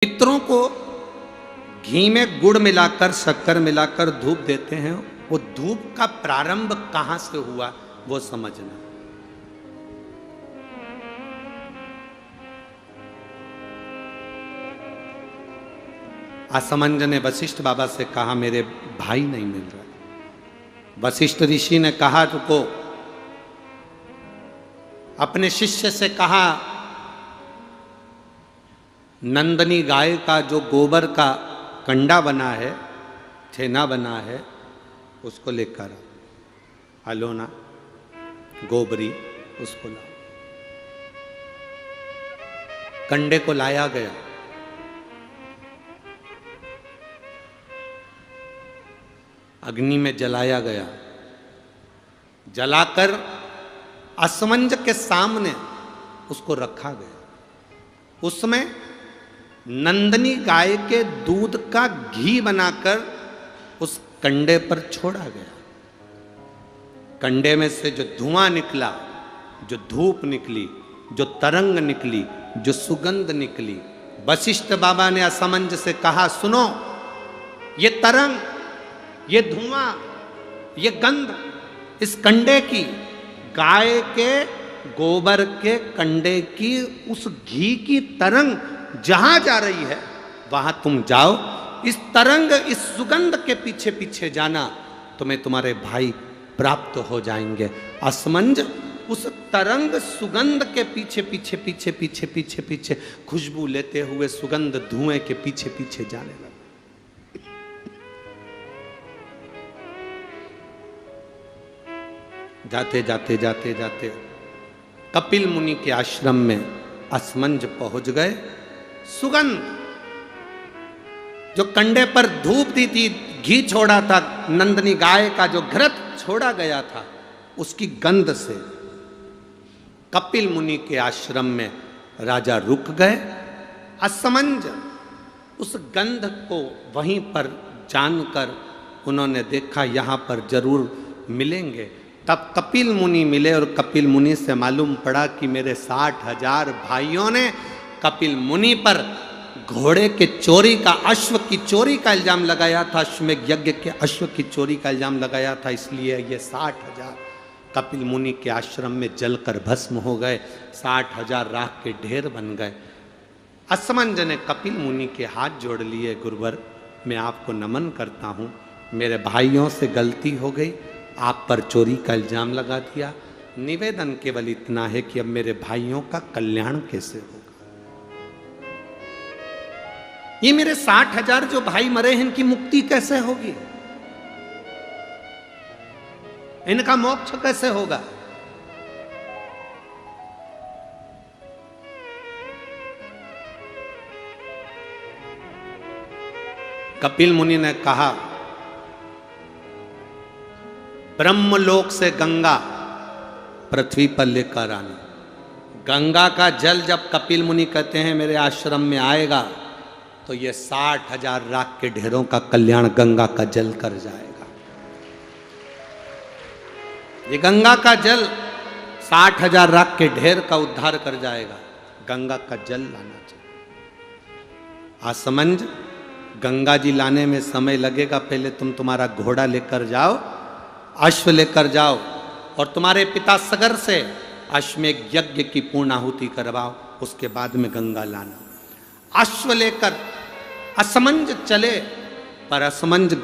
पितरों को घी में गुड़ मिलाकर शक्कर मिलाकर धूप देते हैं। वो धूप का प्रारंभ कहां से हुआ वो समझना। असमंज ने वशिष्ठ बाबा से कहा मेरे भाई नहीं मिल रहा। वशिष्ठ ऋषि ने कहा रुको, अपने शिष्य से कहा नंदनी गाय का जो गोबर का कंडा बना है, छेना बना है, उसको लेकर अलोना गोबरी उसको ला। कंडे को लाया गया। अग्नि में जलाया गया। जलाकर असमंज के सामने उसको रखा गया। उसमें नंदनी गाय के दूध का घी बनाकर उस कंडे पर छोड़ा गया। कंडे में से जो धुआं निकला, जो धूप निकली, जो तरंग निकली, जो सुगंध निकली, वशिष्ठ बाबा ने असमंज से कहा सुनो, ये तरंग, ये धुआं, ये गंध इस कंडे की, गाय के गोबर के कंडे की, उस घी की तरंग जहां जा रही है वहां तुम जाओ। इस तरंग, इस सुगंध के पीछे पीछे जाना, तुम्हें तुम्हारे भाई प्राप्त हो जाएंगे। असमंज उस तरंग सुगंध के पीछे पीछे पीछे पीछे पीछे पीछे खुशबू लेते हुए सुगंध धुएं के पीछे पीछे जाने लगा। जाते जाते जाते जाते कपिल मुनि के आश्रम में असमंज पहुंच गए। सुगंध, जो कंडे पर धूप दी थी, घी छोड़ा था, नंदनी गाय का जो घृत छोड़ा गया था, उसकी गंध से कपिल मुनि के आश्रम में राजा रुक गए। असमंज उस गंध को वहीं पर जानकर उन्होंने देखा यहां पर जरूर मिलेंगे। तब कपिल मुनि मिले और कपिल मुनि से मालूम पड़ा कि मेरे 60,000 भाइयों ने कपिल मुनि पर घोड़े के चोरी का, अश्व की चोरी का इल्जाम लगाया था। अश्वमेध यज्ञ के अश्व की चोरी का इल्जाम लगाया था, इसलिए ये 60,000 कपिल मुनि के आश्रम में जलकर भस्म हो गए। 60,000 राख के ढेर बन गए। असमंज ने कपिल मुनि के हाथ जोड़ लिए, गुरुवर मैं आपको नमन करता हूँ, मेरे भाइयों से गलती हो गई, आप पर चोरी का इल्जाम लगा दिया। निवेदन केवल इतना है कि अब मेरे भाइयों का कल्याण कैसे होगा। ये मेरे 60,000 जो भाई मरे हैं, इनकी मुक्ति कैसे होगी, इनका मोक्ष कैसे होगा। कपिल मुनि ने कहा ब्रह्मलोक से गंगा पृथ्वी पर लेकर आना। गंगा का जल जब कपिल मुनि कहते हैं मेरे आश्रम में आएगा, तो ये 60,000 राख के ढेरों का कल्याण गंगा का जल कर जाएगा। ये गंगा का जल 60,000 राख के ढेर का उद्धार कर जाएगा। गंगा का जल लाना चाहिए। असमंज, गंगा जी लाने में समय लगेगा, पहले तुम तुम्हारा घोड़ा लेकर जाओ, अश्व लेकर जाओ और तुम्हारे पिता सगर से अश्वमेध यज्ञ की पूर्णाहुति करवाओ, उसके बाद में गंगा लाना। अश्व लेकर असमंज चले, पर असमंज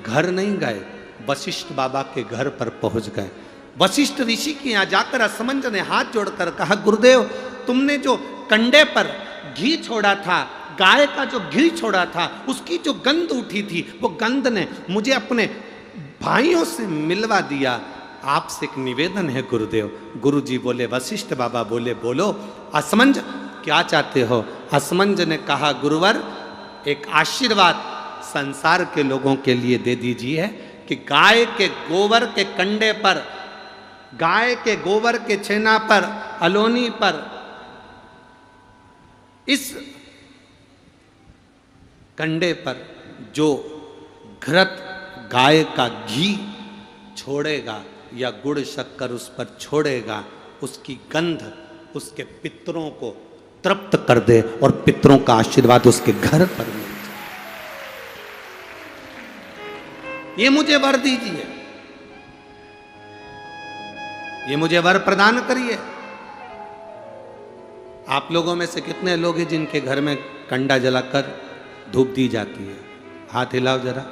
घर नहीं गए, वशिष्ठ बाबा के घर पर पहुंच गए। वशिष्ठ ऋषि के यहाँ जाकर असमंज ने हाथ जोड़कर कहा गुरुदेव, तुमने जो कंडे पर घी छोड़ा था, गाय का जो घी छोड़ा था, उसकी जो गंध उठी थी, वो गंध ने मुझे अपने भाइयों से मिलवा दिया। आपसे एक निवेदन है गुरुदेव। गुरु जी बोले, वशिष्ठ बाबा बोले बोलो असमंज क्या चाहते हो। असमंज ने कहा गुरुवर, एक आशीर्वाद संसार के लोगों के लिए दे दीजिए कि गाय के गोबर के कंडे पर, गाय के गोबर के छेना पर, अलोनी पर, इस कंडे पर जो घृत गाय का घी छोड़ेगा या गुड़ शक्कर उस पर छोड़ेगा, उसकी गंध उसके पितरों को तृप्त कर दे और पितरों का आशीर्वाद उसके घर पर मिल जाए। ये मुझे वर दीजिए, ये मुझे वर प्रदान करिए। आप लोगों में से कितने लोग हैं जिनके घर में कंडा जलाकर धूप दी जाती है? हाथ हिलाओ जरा।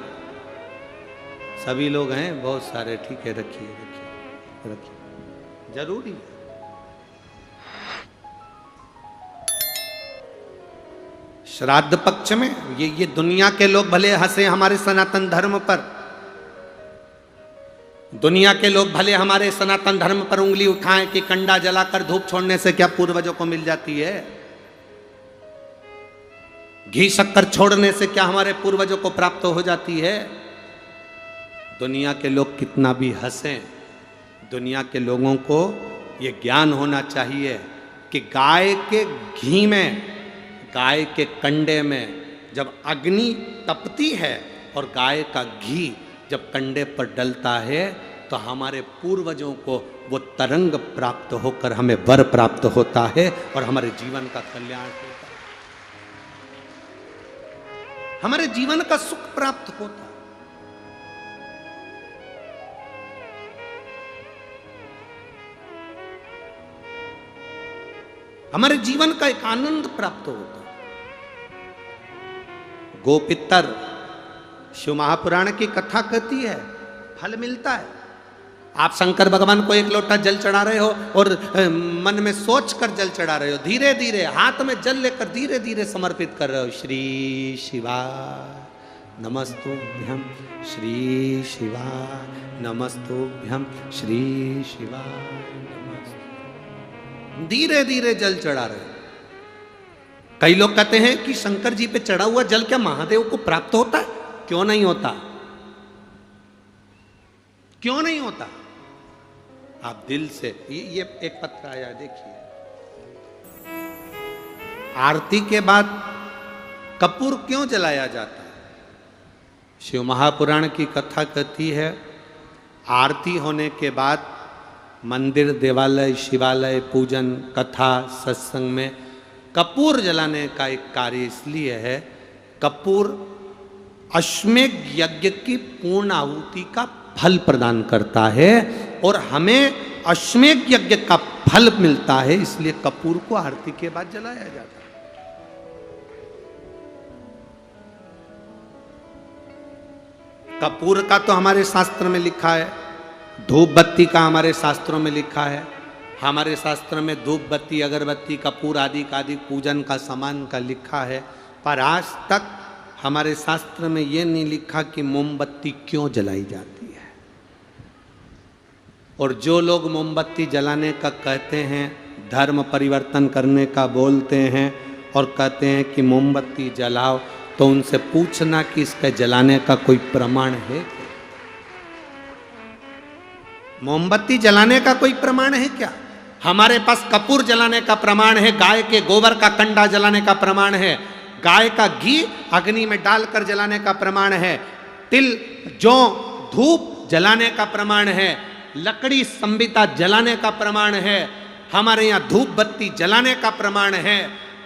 सभी लोग हैं, बहुत सारे। ठीक है, रखिए रखिए रखिए, जरूरी है। श्राद्ध पक्ष में ये दुनिया के लोग भले हंसे हमारे सनातन धर्म पर, दुनिया के लोग भले हमारे सनातन धर्म पर उंगली उठाएं कि कंडा जलाकर धूप छोड़ने से क्या पूर्वजों को मिल जाती है, घी शक्कर छोड़ने से क्या हमारे पूर्वजों को प्राप्त हो जाती है। दुनिया के लोग कितना भी हंसें, दुनिया के लोगों को ये ज्ञान होना चाहिए कि गाय के घी में, गाय के कंडे में जब अग्नि तपती है और गाय का घी जब कंडे पर डलता है तो हमारे पूर्वजों को वो तरंग प्राप्त होकर हमें वर प्राप्त होता है और हमारे जीवन का कल्याण होता है, हमारे जीवन का सुख प्राप्त होता है। हमारे जीवन का एक आनंद प्राप्त होता है। गोपितर शिव महापुराण की कथा कहती है, फल मिलता है। आप शंकर भगवान को एक लोटा जल चढ़ा रहे हो और मन में सोच कर जल चढ़ा रहे हो, धीरे धीरे हाथ में जल लेकर धीरे धीरे समर्पित कर रहे हो। श्री शिवाय नमस्तुभ्यं, श्री शिवाय नमस्तुभ्यं, श्री शिवाय नमस्तुभ्यं, धीरे धीरे जल चढ़ा रहे हो। कई लोग कहते हैं कि शंकर जी पे चढ़ा हुआ जल क्या महादेव को प्राप्त होता है? क्यों नहीं होता? क्यों नहीं होता? आप दिल से, ये एक पत्र आया देखिए। आरती के बाद कपूर क्यों जलाया जाता है? शिव महापुराण की कथा कहती है, आरती होने के बाद मंदिर, देवालय, शिवालय, पूजन, कथा, सत्संग में कपूर जलाने का एक कार्य इसलिए है, कपूर अश्वमेध यज्ञ की पूर्ण आहुति का फल प्रदान करता है और हमें अश्वमेध यज्ञ का फल मिलता है, इसलिए कपूर को आरती के बाद जलाया जाता है। कपूर का तो हमारे शास्त्र में लिखा है, धूप बत्ती का हमारे शास्त्रों में लिखा है। हमारे शास्त्र में धूप बत्ती, अगरबत्ती, कपूर आदि का आदि पूजन का सामान का लिखा है, पर आज तक हमारे शास्त्र में यह नहीं लिखा कि मोमबत्ती क्यों जलाई जाती है। और जो लोग मोमबत्ती जलाने का कहते हैं, धर्म परिवर्तन करने का बोलते हैं और कहते हैं कि मोमबत्ती जलाओ, तो उनसे पूछना कि इसके जलाने का कोई प्रमाण है? मोमबत्ती जलाने का कोई प्रमाण है क्या? हमारे पास कपूर जलाने का प्रमाण है, गाय के गोबर का कंडा जलाने का प्रमाण है, गाय का घी अग्नि में डालकर जलाने का प्रमाण है, तिल, जौ, धूप जलाने का प्रमाण है, लकड़ी संबिता जलाने का प्रमाण है, हमारे यहाँ धूप बत्ती जलाने का प्रमाण है,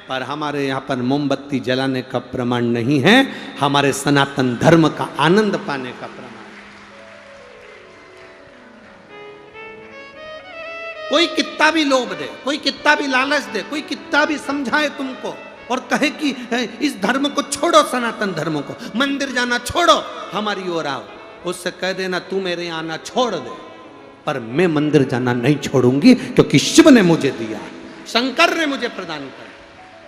पर हमारे यहाँ पर मोमबत्ती जलाने का प्रमाण नहीं है। हमारे सनातन धर्म का आनंद पाने का प्रमाण। कोई कितना भी लोभ दे, कोई कितना भी लालच दे, कोई कितना भी समझाए तुमको और कहे कि इस धर्म को छोड़ो, सनातन धर्म को, मंदिर जाना छोड़ो, हमारी ओर आओ, उससे कह देना तू मेरे यहाँ आना छोड़ दे, पर मैं मंदिर जाना नहीं छोड़ूंगी, क्योंकि शिव ने मुझे दिया, शंकर ने मुझे प्रदान किया।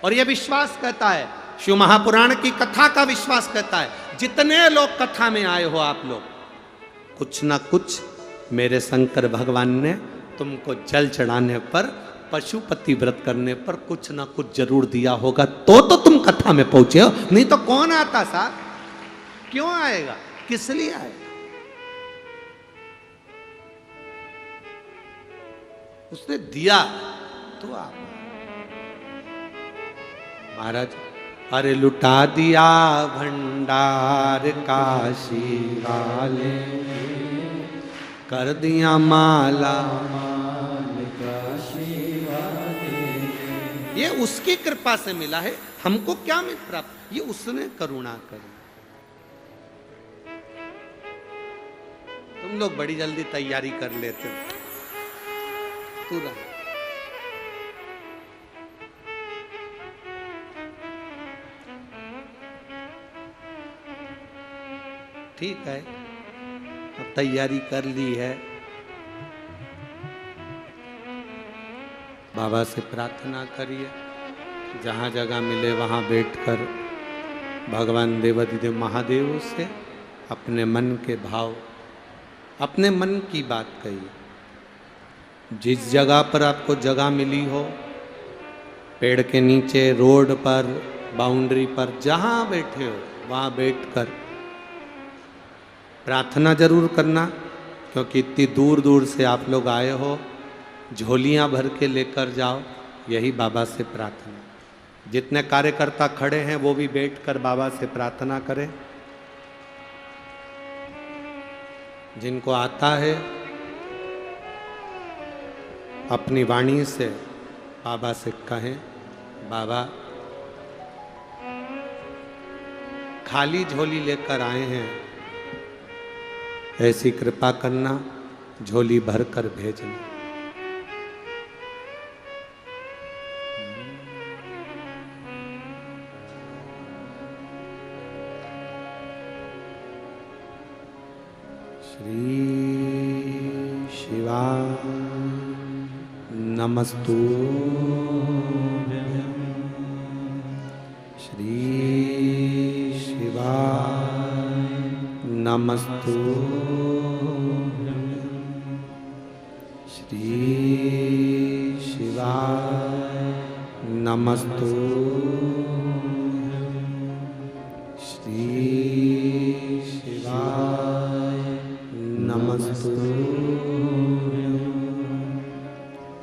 और यह विश्वास कहता है, शिव महापुराण की कथा का विश्वास कहता है, जितने लोग कथा में आए हो आप लोग, कुछ ना कुछ मेरे शंकर भगवान ने तुमको जल चढ़ाने पर, पशुपति व्रत करने पर कुछ ना कुछ जरूर दिया होगा, तो तुम कथा में पहुंचे हो, नहीं तो कौन आता साहब? क्यों आएगा? किस लिए आएगा? उसने दिया तो आप। महाराज, अरे लुटा दिया भंडार काशी वाले, कर दिया माला माल काशी वाले, ये उसकी कृपा से मिला है, हमको क्या मिल प्राप्त, ये उसने करुणा करी। तुम लोग बड़ी जल्दी तैयारी कर लेते हो तुरंत। ठीक है, अब तैयारी कर ली है, बाबा से प्रार्थना करिए, जहाँ जगह मिले वहाँ बैठकर भगवान देवाधिदेव महादेव से अपने मन के भाव, अपने मन की बात कहिए। जिस जगह पर आपको जगह मिली हो, पेड़ के नीचे, रोड पर, बाउंड्री पर, जहाँ बैठे हो वहाँ बैठकर प्रार्थना जरूर करना, क्योंकि इतनी दूर दूर से आप लोग आए हो, झोलियाँ भर के लेकर जाओ, यही बाबा से प्रार्थना। जितने कार्यकर्ता खड़े हैं वो भी बैठकर बाबा से प्रार्थना करें। जिनको आता है अपनी वाणी से बाबा से कहें, बाबा खाली झोली लेकर आए हैं, ऐसी कृपा करना, झोली भर कर भेजना। श्री शिवाय नमस्तु, श्री शिवाय नमस्तु, श्री शिवाय नमस्तु, श्री शिवाय नमस्तु,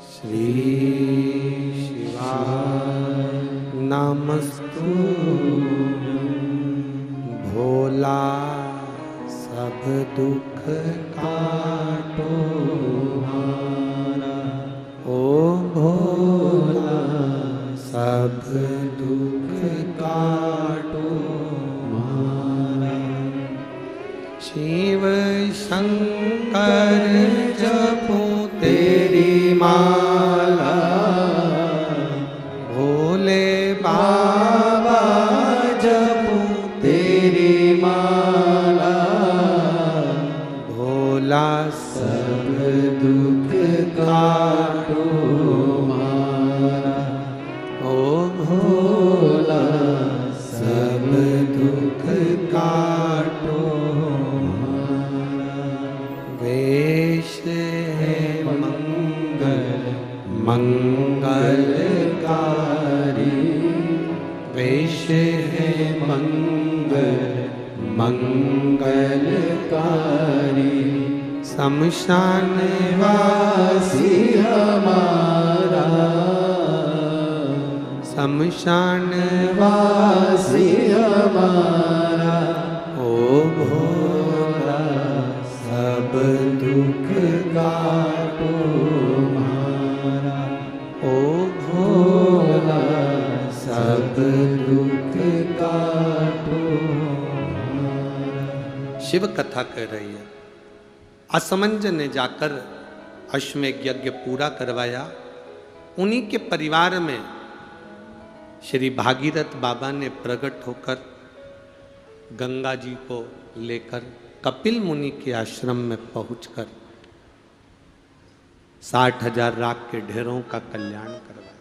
श्री शिवाय नमस्तु। भोला सब दुख काटो हमारा, ओ भोला सब दुख काटो हमारा। शिव शंकर जपो तेरी माला, भोले बाबा जपो तेरी माला, भोला सब दुख काटो हमारा, ओ भोला सब दुख काटो हमारा। वेश है मंगलकारी, वेश है मंगलकारी, शमशान वासी हमारा, शमशान वासी हमारा, ओ भोला सब दुख काटो हमारा, ओ भोला सब दुख काटो हमारा। शिव कथा कह रही है। असमंज ने जाकर अश्वमेध यज्ञ पूरा करवाया। उन्हीं के परिवार में श्री भागीरथ बाबा ने प्रकट होकर गंगा जी को लेकर कपिल मुनि के आश्रम में पहुंचकर 60,000 राख के ढेरों का कल्याण करवाया।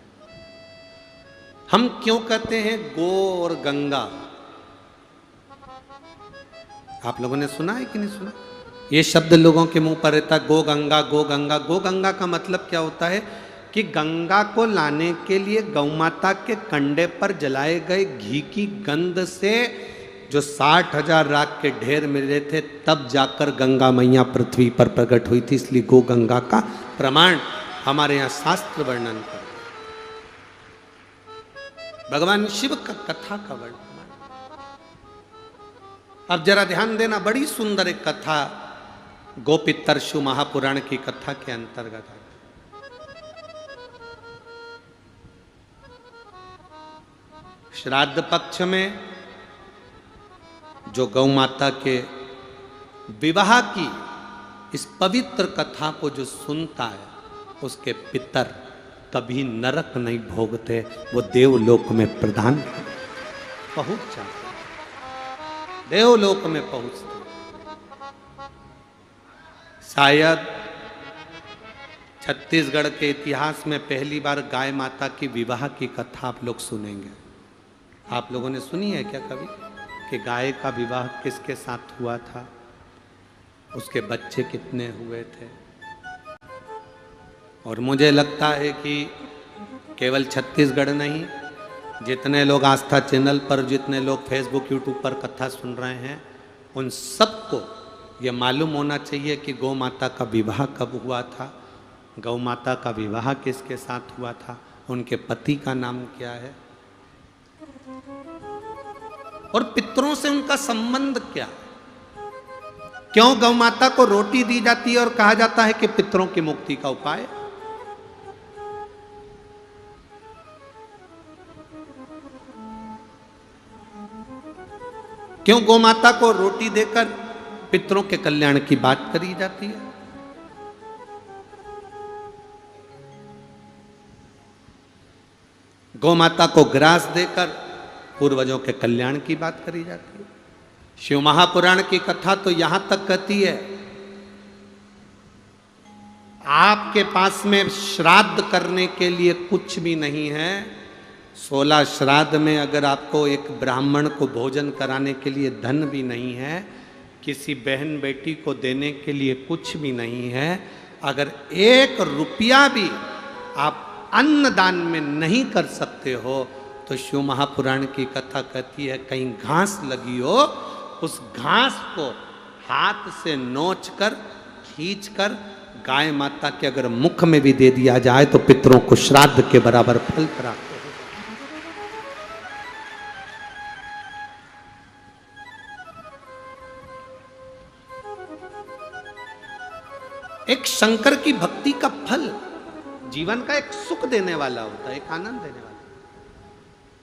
हम क्यों कहते हैं गो और गंगा? आप लोगों ने सुना है कि नहीं सुना? ये शब्द लोगों के मुंह पर रहता है, गो गंगा गो गंगा। गो गंगा का मतलब क्या होता है कि गंगा को लाने के लिए गौ माता के कंडे पर जलाए गए घी की गंध से जो 60,000 राख के ढेर मिले थे, तब जाकर गंगा मैया पृथ्वी पर प्रकट हुई थी। इसलिए गो गंगा का प्रमाण हमारे यहाँ शास्त्र वर्णन कर, भगवान शिव का कथा का वर्णन। अब जरा ध्यान देना, बड़ी सुंदर एक कथा गोपितरशु महापुराण की कथा के अंतर्गत है। श्राद्ध पक्ष में जो गौ माता के विवाह की इस पवित्र कथा को जो सुनता है, उसके पितर कभी नरक नहीं भोगते, वो देवलोक में प्रधान पहुंच जाते, देवलोक में पहुंचते। शायद छत्तीसगढ़ के इतिहास में पहली बार गाय माता की विवाह की कथा आप लोग सुनेंगे। आप लोगों ने सुनी है क्या कभी कि गाय का विवाह किसके साथ हुआ था, उसके बच्चे कितने हुए थे? और मुझे लगता है कि केवल छत्तीसगढ़ नहीं, जितने लोग आस्था चैनल पर, जितने लोग फेसबुक यूट्यूब पर कथा सुन रहे हैं, उन सबको ये मालूम होना चाहिए कि गौ माता का विवाह कब हुआ था, गौ माता का विवाह किसके साथ हुआ था, उनके पति का नाम क्या है और पितरों से उनका संबंध क्या। क्यों गौ माता को रोटी दी जाती है और कहा जाता है कि पितरों की मुक्ति का उपाय? क्यों गौ माता को रोटी देकर पितरों के कल्याण की बात करी जाती है? गौ माता को ग्रास देकर पूर्वजों के कल्याण की बात करी जाती है। शिव महापुराण की कथा तो यहां तक कहती है, आपके पास में श्राद्ध करने के लिए कुछ भी नहीं है, 16 श्राद्ध में अगर आपको एक ब्राह्मण को भोजन कराने के लिए धन भी नहीं है, किसी बहन बेटी को देने के लिए कुछ भी नहीं है, अगर 1 रुपया भी आप अन्नदान में नहीं कर सकते हो, तो शिव महापुराण की कथा कहती है कहीं घास लगी हो, उस घास को हाथ से नोच कर खींच कर गाय माता के अगर मुख में भी दे दिया जाए तो पितरों को श्राद्ध के बराबर फल प्राप्त हो। एक शंकर की भक्ति का फल जीवन का एक सुख देने वाला होता है, एक आनंद देने वाला।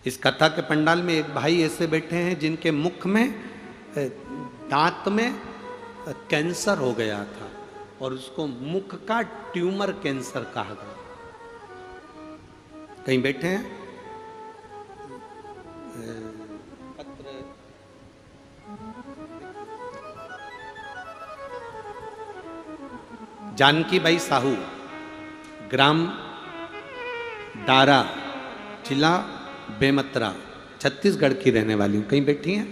इस कथा के पंडाल में एक भाई ऐसे बैठे हैं जिनके मुख में दांत में कैंसर हो गया था और उसको मुख का ट्यूमर कैंसर कहा गया। कहीं बैठे हैं, जानकी बाई साहू, ग्राम दारा, जिला बेमतरा, छत्तीसगढ़ की रहने वाली हूँ। कहीं बैठी हैं?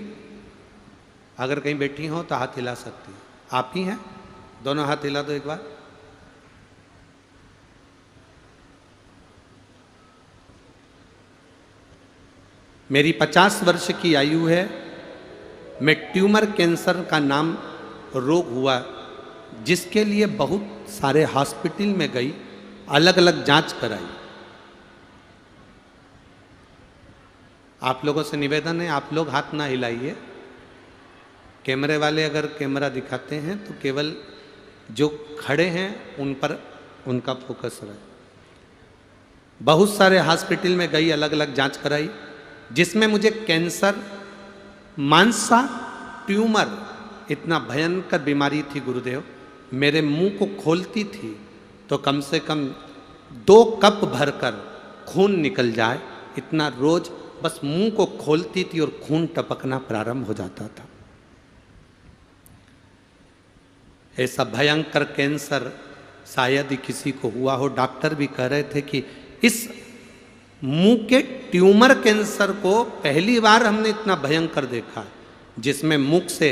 अगर कहीं बैठी हो तो हाथ हिला सकती हैं। आप ही हैं? दोनों हाथ हिला दो एक बार। मेरी 50 वर्ष की आयु है। मैं ट्यूमर कैंसर का नाम रोग हुआ जिसके लिए बहुत सारे हॉस्पिटल में गई, अलग अलग जांच कराई। आप लोगों से निवेदन है, आप लोग हाथ ना हिलाइए। कैमरे वाले अगर कैमरा दिखाते हैं तो केवल जो खड़े हैं उन पर उनका फोकस रहे। बहुत सारे हॉस्पिटल में गई, अलग अलग जांच कराई, जिसमें मुझे कैंसर, मांसा ट्यूमर, इतना भयंकर बीमारी थी गुरुदेव। मेरे मुंह को खोलती थी तो कम से कम 2 कप भरकर खून निकल जाए, इतना रोज बस मुंह को खोलती थी और खून टपकना प्रारंभ हो जाता था। ऐसा भयंकर कैंसर शायद ही किसी को हुआ हो। डॉक्टर भी कह रहे थे कि इस मुंह के ट्यूमर कैंसर को पहली बार हमने इतना भयंकर देखा, जिसमें मुख से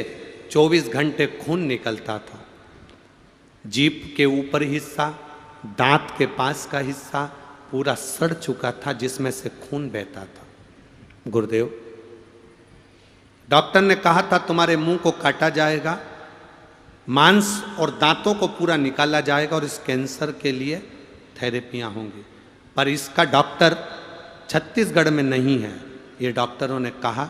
24 घंटे खून निकलता था। जीभ के ऊपर हिस्सा, दांत के पास का हिस्सा पूरा सड़ चुका था, जिसमें से खून बहता था। गुरुदेव, डॉक्टर ने कहा था तुम्हारे मुंह को काटा जाएगा, मांस और दांतों को पूरा निकाला जाएगा और इस कैंसर के लिए थेरेपियां होंगी। पर इसका डॉक्टर छत्तीसगढ़ में नहीं है। ये डॉक्टरों ने कहा,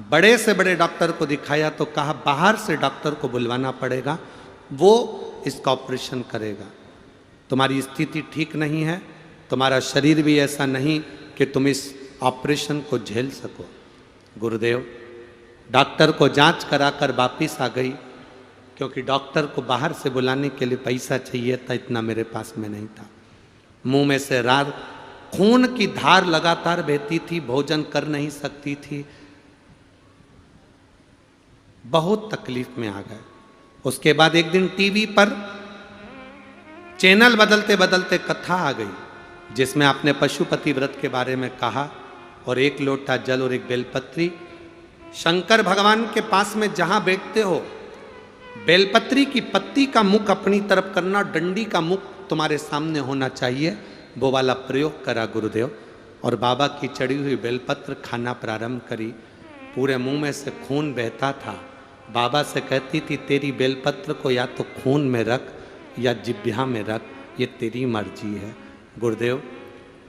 बड़े से बड़े डॉक्टर को दिखाया तो कहा बाहर से डॉक्टर को बुलवाना पड़ेगा, वो इसका ऑपरेशन करेगा। तुम्हारी स्थिति ठीक नहीं है, तुम्हारा शरीर भी ऐसा नहीं कि तुम इस ऑपरेशन को झेल सको। गुरुदेव डॉक्टर को जांच कराकर वापिस आ गई, क्योंकि डॉक्टर को बाहर से बुलाने के लिए पैसा चाहिए था, इतना मेरे पास में नहीं था। मुंह में से रात खून की धार लगातार बहती थी, भोजन कर नहीं सकती थी, बहुत तकलीफ में आ गए। उसके बाद एक दिन टीवी पर चैनल बदलते बदलते कथा आ गई, जिसमें आपने पशुपति व्रत के बारे में कहा, और एक लोटा जल और एक बेलपत्री शंकर भगवान के पास में जहां बैठते हो, बेलपत्री की पत्ती का मुख अपनी तरफ करना, डंडी का मुख तुम्हारे सामने होना चाहिए, वो वाला प्रयोग करा गुरुदेव। और बाबा की चढ़ी हुई बेलपत्र खाना प्रारंभ करी। पूरे मुंह में से खून बहता था। बाबा से कहती थी तेरी बेलपत्र को या तो खून में रख या जिब्हा में रख, ये तेरी मर्जी है। गुरुदेव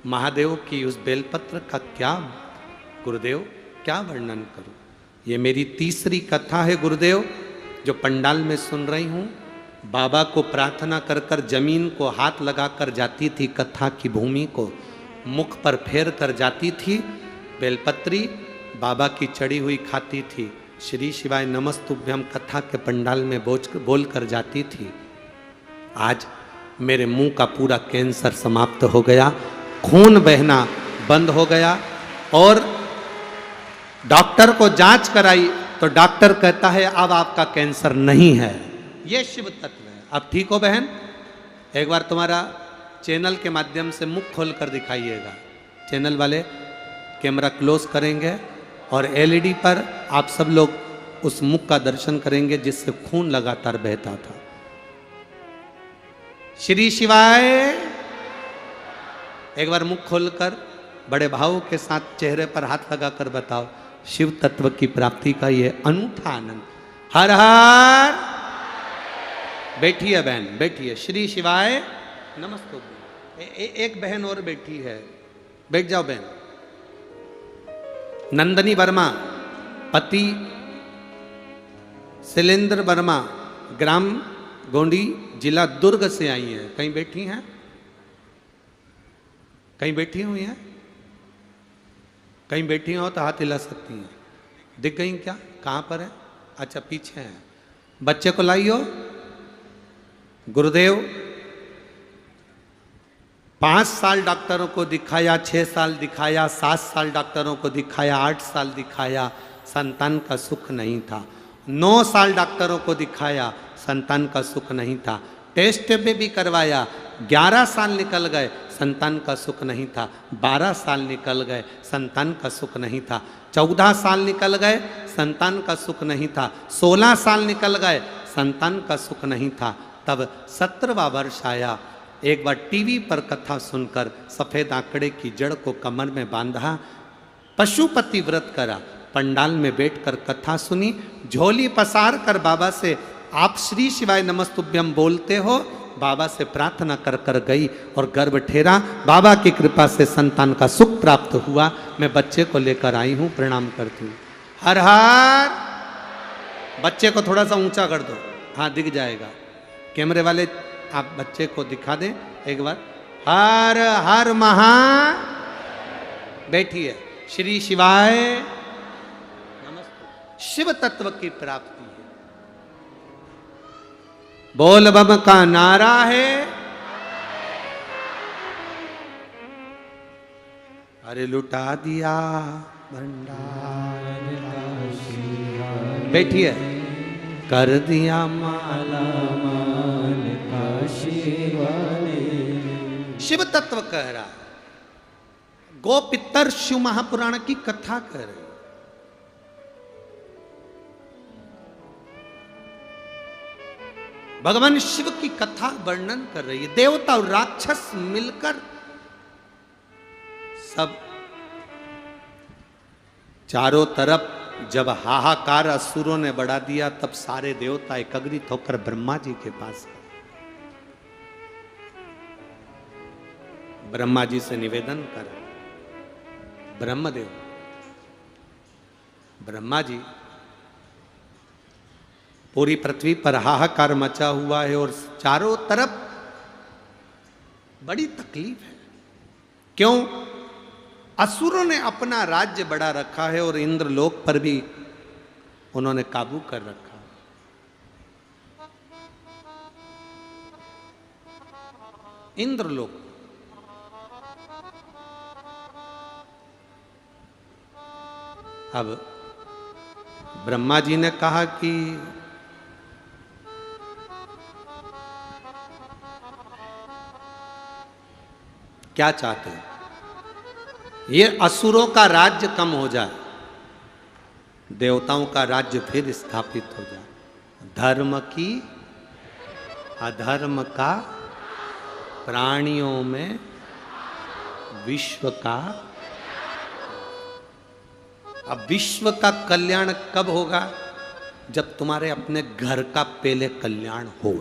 महादेव की उस बेलपत्र का क्या गुरुदेव क्या वर्णन करूं। ये मेरी तीसरी कथा है गुरुदेव जो पंडाल में सुन रही हूं। बाबा को प्रार्थना कर कर जमीन को हाथ लगाकर जाती थी, कथा की भूमि को मुख पर फेर कर जाती थी। बेलपत्री बाबा की चढ़ी हुई खाती थी। श्री शिवाय नमस्तुभ्यम कथा के पंडाल में बोल कर जाती थी। आज मेरे मुंह का पूरा कैंसर समाप्त हो गया, खून बहना बंद हो गया। और डॉक्टर को जांच कराई तो डॉक्टर कहता है अब आपका कैंसर नहीं है। ये शिव तत्व है। अब ठीक हो बहन? एक बार तुम्हारा चैनल के माध्यम से मुख खोल कर दिखाइएगा। चैनल वाले कैमरा क्लोज करेंगे और एलईडी पर आप सब लोग उस मुख का दर्शन करेंगे जिससे खून लगातार बहता था। श्री शिवाय। एक बार मुख खोलकर बड़े भाव के साथ चेहरे पर हाथ लगाकर बताओ, शिव तत्व की प्राप्ति का यह अनूठा आनंद। हर हर। बैठिए बहन, बैठिए। श्री शिवाय नमस्ते। एक बहन और बैठी है, बैठ जाओ बहन। नंदनी वर्मा, पति शैलेंद्र वर्मा, ग्राम गोंडी, जिला दुर्ग से आई हैं। कहीं बैठी हैं? कहीं बैठी हुई हैं? कहीं बैठी हो तो हाथ हिला सकती हैं। दिख गई क्या? कहाँ पर है? अच्छा पीछे है। बच्चे को लाइयो। गुरुदेव 5 साल डॉक्टरों को दिखाया, 6 साल दिखाया, 7 साल डॉक्टरों को दिखाया, 8 साल दिखाया, संतान का सुख नहीं था। 9 साल डॉक्टरों को दिखाया, संतान का सुख नहीं था। टेस्ट में भी करवाया, 11 साल निकल गए, संतान का सुख नहीं था। 12 साल निकल गए, संतान का सुख नहीं था। 14 साल निकल गए, संतान का सुख नहीं था। 16 साल निकल गए, संतान का सुख नहीं था। तब 17वां वर्ष आया। एक बार टीवी पर कथा सुनकर सफेद आंकड़े की जड़ को कमर में बांधा, पशुपति व्रत करा, पंडाल में बैठकर कथा सुनी, झोली पसार कर बाबा से आप श्री शिवाय नमस्तुभ्यम बोलते हो, बाबा से प्रार्थना कर कर गई और गर्भ ठेरा। बाबा की कृपा से संतान का सुख प्राप्त हुआ। मैं बच्चे को लेकर आई हूं, प्रणाम करती हूँ। हर हर। बच्चे को थोड़ा सा ऊंचा कर दो, हाँ दिख जाएगा। कैमरे वाले आप बच्चे को दिखा दें एक बार। हर हर महा। बैठिए। श्री शिवाय नमस्ते। शिव तत्व की प्राप्ति है। बोल बम का नारा है। अरे लुटा दिया भंडार। बैठिए। कर दिया माला माल काशी वाले। शिव तत्व कह रहा है। गो पितर शिव महापुराण की कथा कह रहे। भगवान शिव की कथा वर्णन कर रही है। देवता और राक्षस मिलकर सब चारों तरफ जब हाहाकार असुरों ने बढ़ा दिया, तब सारे देवता एकत्रित होकर ब्रह्मा जी के पास गए। ब्रह्मा जी से निवेदन कर। ब्रह्मदेव, ब्रह्मा जी, पूरी पृथ्वी पर हाहाकार मचा हुआ है और चारों तरफ बड़ी तकलीफ है। क्यों? असुरों ने अपना राज्य बढ़ा रखा है और इंद्रलोक पर भी उन्होंने काबू कर रखा। इंद्रलोक अब ब्रह्मा जी ने कहा कि क्या चाहते हैं, ये असुरों का राज्य कम हो जाए, देवताओं का राज्य फिर स्थापित हो जाए, धर्म की अधर्म का, प्राणियों में विश्व का। अब विश्व का कल्याण कब होगा? जब तुम्हारे अपने घर का पहले कल्याण हो।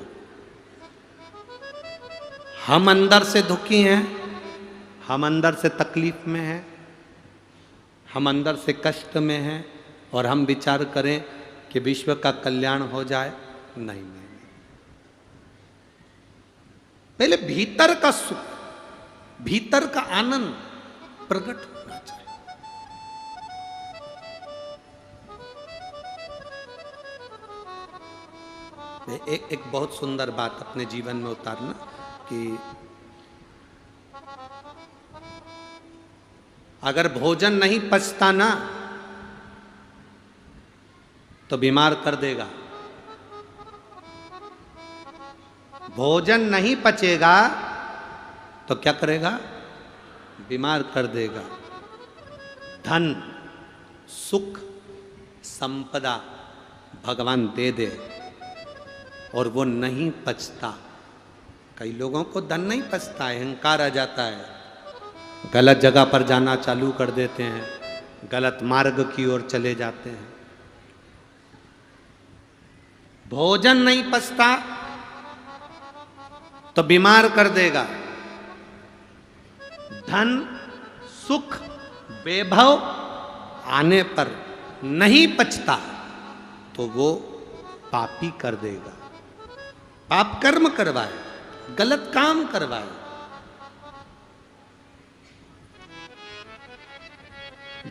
हम अंदर से दुखी हैं, हम अंदर से तकलीफ में हैं, हम अंदर से कष्ट में हैं और हम विचार करें कि विश्व का कल्याण हो जाए। नहीं, पहले भीतर का सुख, भीतर का आनंद प्रकट होना चाहिए। एक बहुत सुंदर बात अपने जीवन में उतारना कि अगर भोजन नहीं पचता ना तो बीमार कर देगा। भोजन नहीं पचेगा तो क्या करेगा? बीमार कर देगा। धन, सुख, संपदा भगवान दे दे और वो नहीं पचता। कई लोगों को धन नहीं पचता है, अहंकार आ जाता है, गलत जगह पर जाना चालू कर देते हैं, गलत मार्ग की ओर चले जाते हैं। भोजन नहीं पचता तो बीमार कर देगा। धन, सुख, वैभव आने पर नहीं पचता तो वो पापी कर देगा। पाप कर्म करवाए, गलत काम करवाए।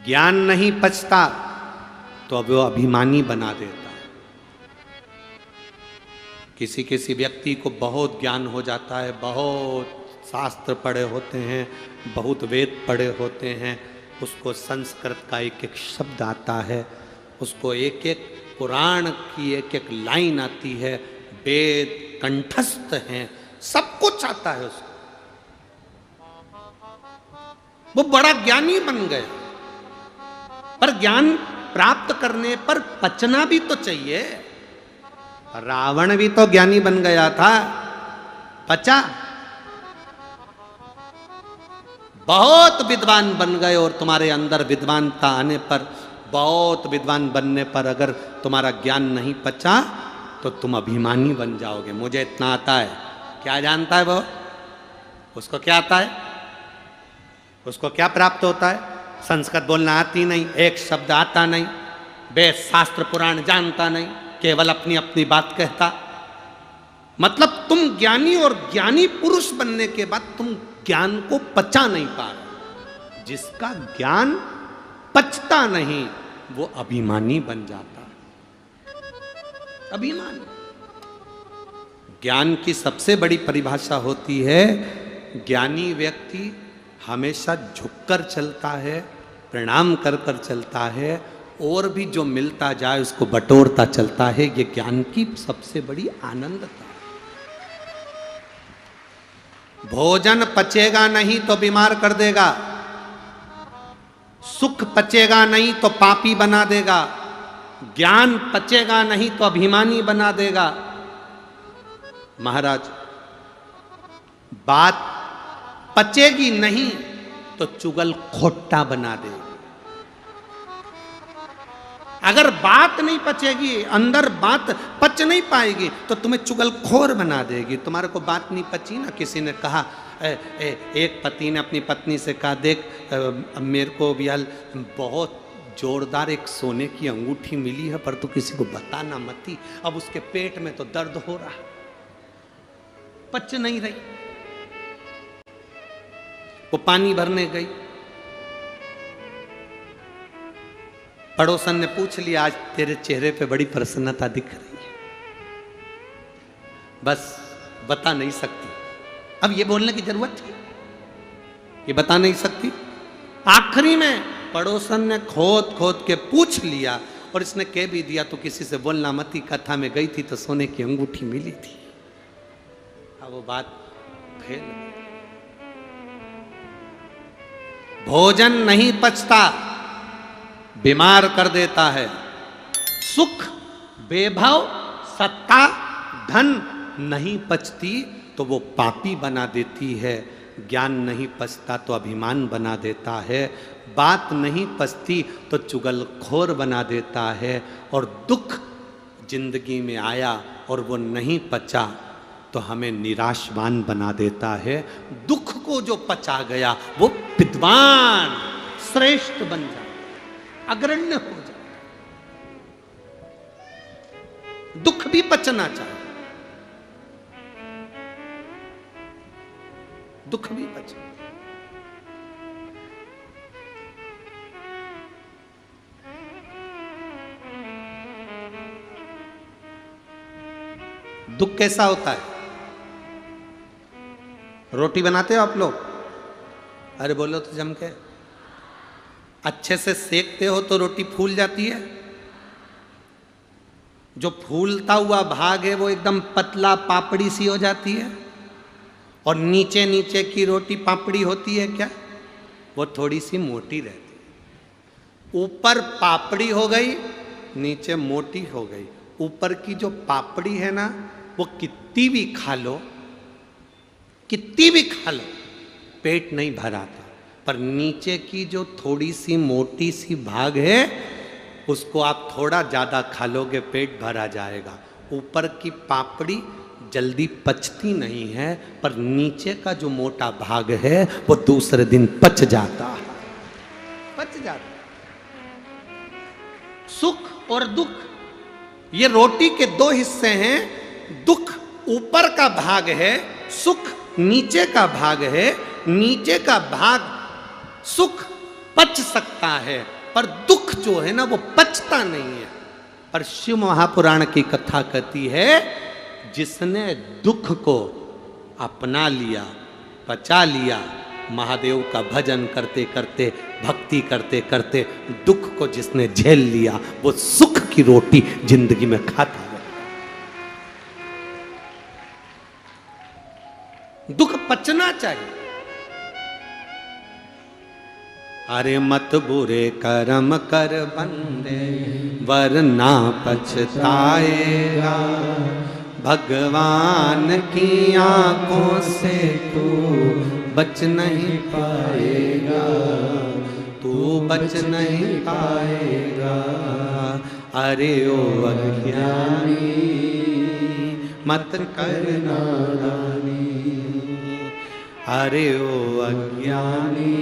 ज्ञान नहीं पचता तो अब वो अभिमानी बना देता है। किसी किसी व्यक्ति को बहुत ज्ञान हो जाता है, बहुत शास्त्र पढ़े होते हैं, बहुत वेद पढ़े होते हैं, उसको संस्कृत का एक एक शब्द आता है, उसको एक एक पुराण की एक एक लाइन आती है, वेद कंठस्थ हैं, सब कुछ आता है उसको। वो बड़ा ज्ञानी बन गए। पर ज्ञान प्राप्त करने पर पचना भी तो चाहिए। रावण भी तो ज्ञानी बन गया था, पचा। बहुत विद्वान बन गए और तुम्हारे अंदर विद्वानता आने पर, बहुत विद्वान बनने पर अगर तुम्हारा ज्ञान नहीं पचा तो तुम अभिमानी बन जाओगे। मुझे इतना आता है, क्या जानता है वो? उसको क्या आता है? उसको क्या प्राप्त होता है? संस्कृत बोलना आती नहीं, एक शब्द आता नहीं, वेद शास्त्र पुराण जानता नहीं, केवल अपनी अपनी बात कहता। मतलब तुम ज्ञानी और ज्ञानी पुरुष बनने के बाद तुम ज्ञान को पचा नहीं पा रहे। जिसका ज्ञान पचता नहीं वो अभिमानी बन जाता है। अभिमानी। ज्ञान की सबसे बड़ी परिभाषा होती है, ज्ञानी व्यक्ति हमेशा झुककर चलता है, प्रणाम कर कर चलता है और भी जो मिलता जाए उसको बटोरता चलता है। ये ज्ञान की सबसे बड़ी आनंदता। भोजन पचेगा नहीं तो बीमार कर देगा, सुख पचेगा नहीं तो पापी बना देगा, ज्ञान पचेगा नहीं तो अभिमानी बना देगा। महाराज, बात पचेगी नहीं तो चुगल खोटा बना देगी। अगर बात नहीं पचेगी, अंदर बात पच नहीं पाएगी तो तुम्हें चुगलखोर बना देगी। तुम्हारे को बात नहीं पची ना, किसी ने कहा, एक पति ने अपनी पत्नी से कहा, देख मेरे को भी बहुत जोरदार एक सोने की अंगूठी मिली है पर तू किसी को बताना मती। अब उसके पेट में तो दर्द हो रहा, पच नहीं रही। वो पानी भरने गई, पड़ोसन ने पूछ लिया, आज तेरे चेहरे पे बड़ी प्रसन्नता दिख रही है, बस बता नहीं सकती। अब ये बोलने की जरूरत है, ये बता नहीं सकती। आखिरी में पड़ोसन ने खोद खोद के पूछ लिया और इसने कह भी दिया, तो किसी से बोलना मत, कथा में गई थी तो सोने की अंगूठी मिली थी। अब वो बात फेल। भोजन नहीं पचता, बीमार कर देता है। सुख, वैभव, सत्ता, धन नहीं पचती तो वो पापी बना देती है। ज्ञान नहीं पचता तो अभिमान बना देता है। बात नहीं पचती तो चुगलखोर बना देता है। और दुख जिंदगी में आया और वो नहीं पचा तो हमें निराशवान बना देता है। दुख को जो पचा गया वो विद्वान श्रेष्ठ बन जाता, अग्रण्य हो जाता। दुख भी पचना चाहिए, दुख भी पचे। दुख कैसा होता है? रोटी बनाते हो आप लोग? अरे बोलो तो जम के। अच्छे से सेकते हो तो रोटी फूल जाती है। जो फूलता हुआ भाग है वो एकदम पतला पापड़ी सी हो जाती है, और नीचे नीचे की रोटी पापड़ी होती है क्या? वो थोड़ी सी मोटी रहती है। ऊपर पापड़ी हो गई, नीचे मोटी हो गई। ऊपर की जो पापड़ी है ना, वो कितनी भी खा लो, कितनी भी खा लो, पेट नहीं भराता। पर नीचे की जो थोड़ी सी मोटी सी भाग है, उसको आप थोड़ा ज़्यादा खा लोगे, पेट भरा जाएगा। ऊपर की पापड़ी जल्दी पचती नहीं है, पर नीचे का जो मोटा भाग है वो दूसरे दिन पच जाता है, पच जाता है। सुख और दुख, ये रोटी के दो हिस्से हैं। दुख ऊपर का भाग है, सुख नीचे का भाग है। नीचे का भाग सुख पच सकता है, पर दुख जो है ना वो पचता नहीं है। पर शिव महापुराण की कथा कहती है, जिसने दुख को अपना लिया, पचा लिया, महादेव का भजन करते करते, भक्ति करते करते दुख को जिसने झेल लिया, वो सुख की रोटी जिंदगी में खाता है। दुख पचना चाहिए। अरे मत बुरे कर्म कर बंदे, वरना पछताएगा। भगवान की आंखों से तू बच नहीं पाएगा, तू बच नहीं पाएगा। अरे ओ अज्ञानी मत कर नादानी, अरे ओ अज्ञानी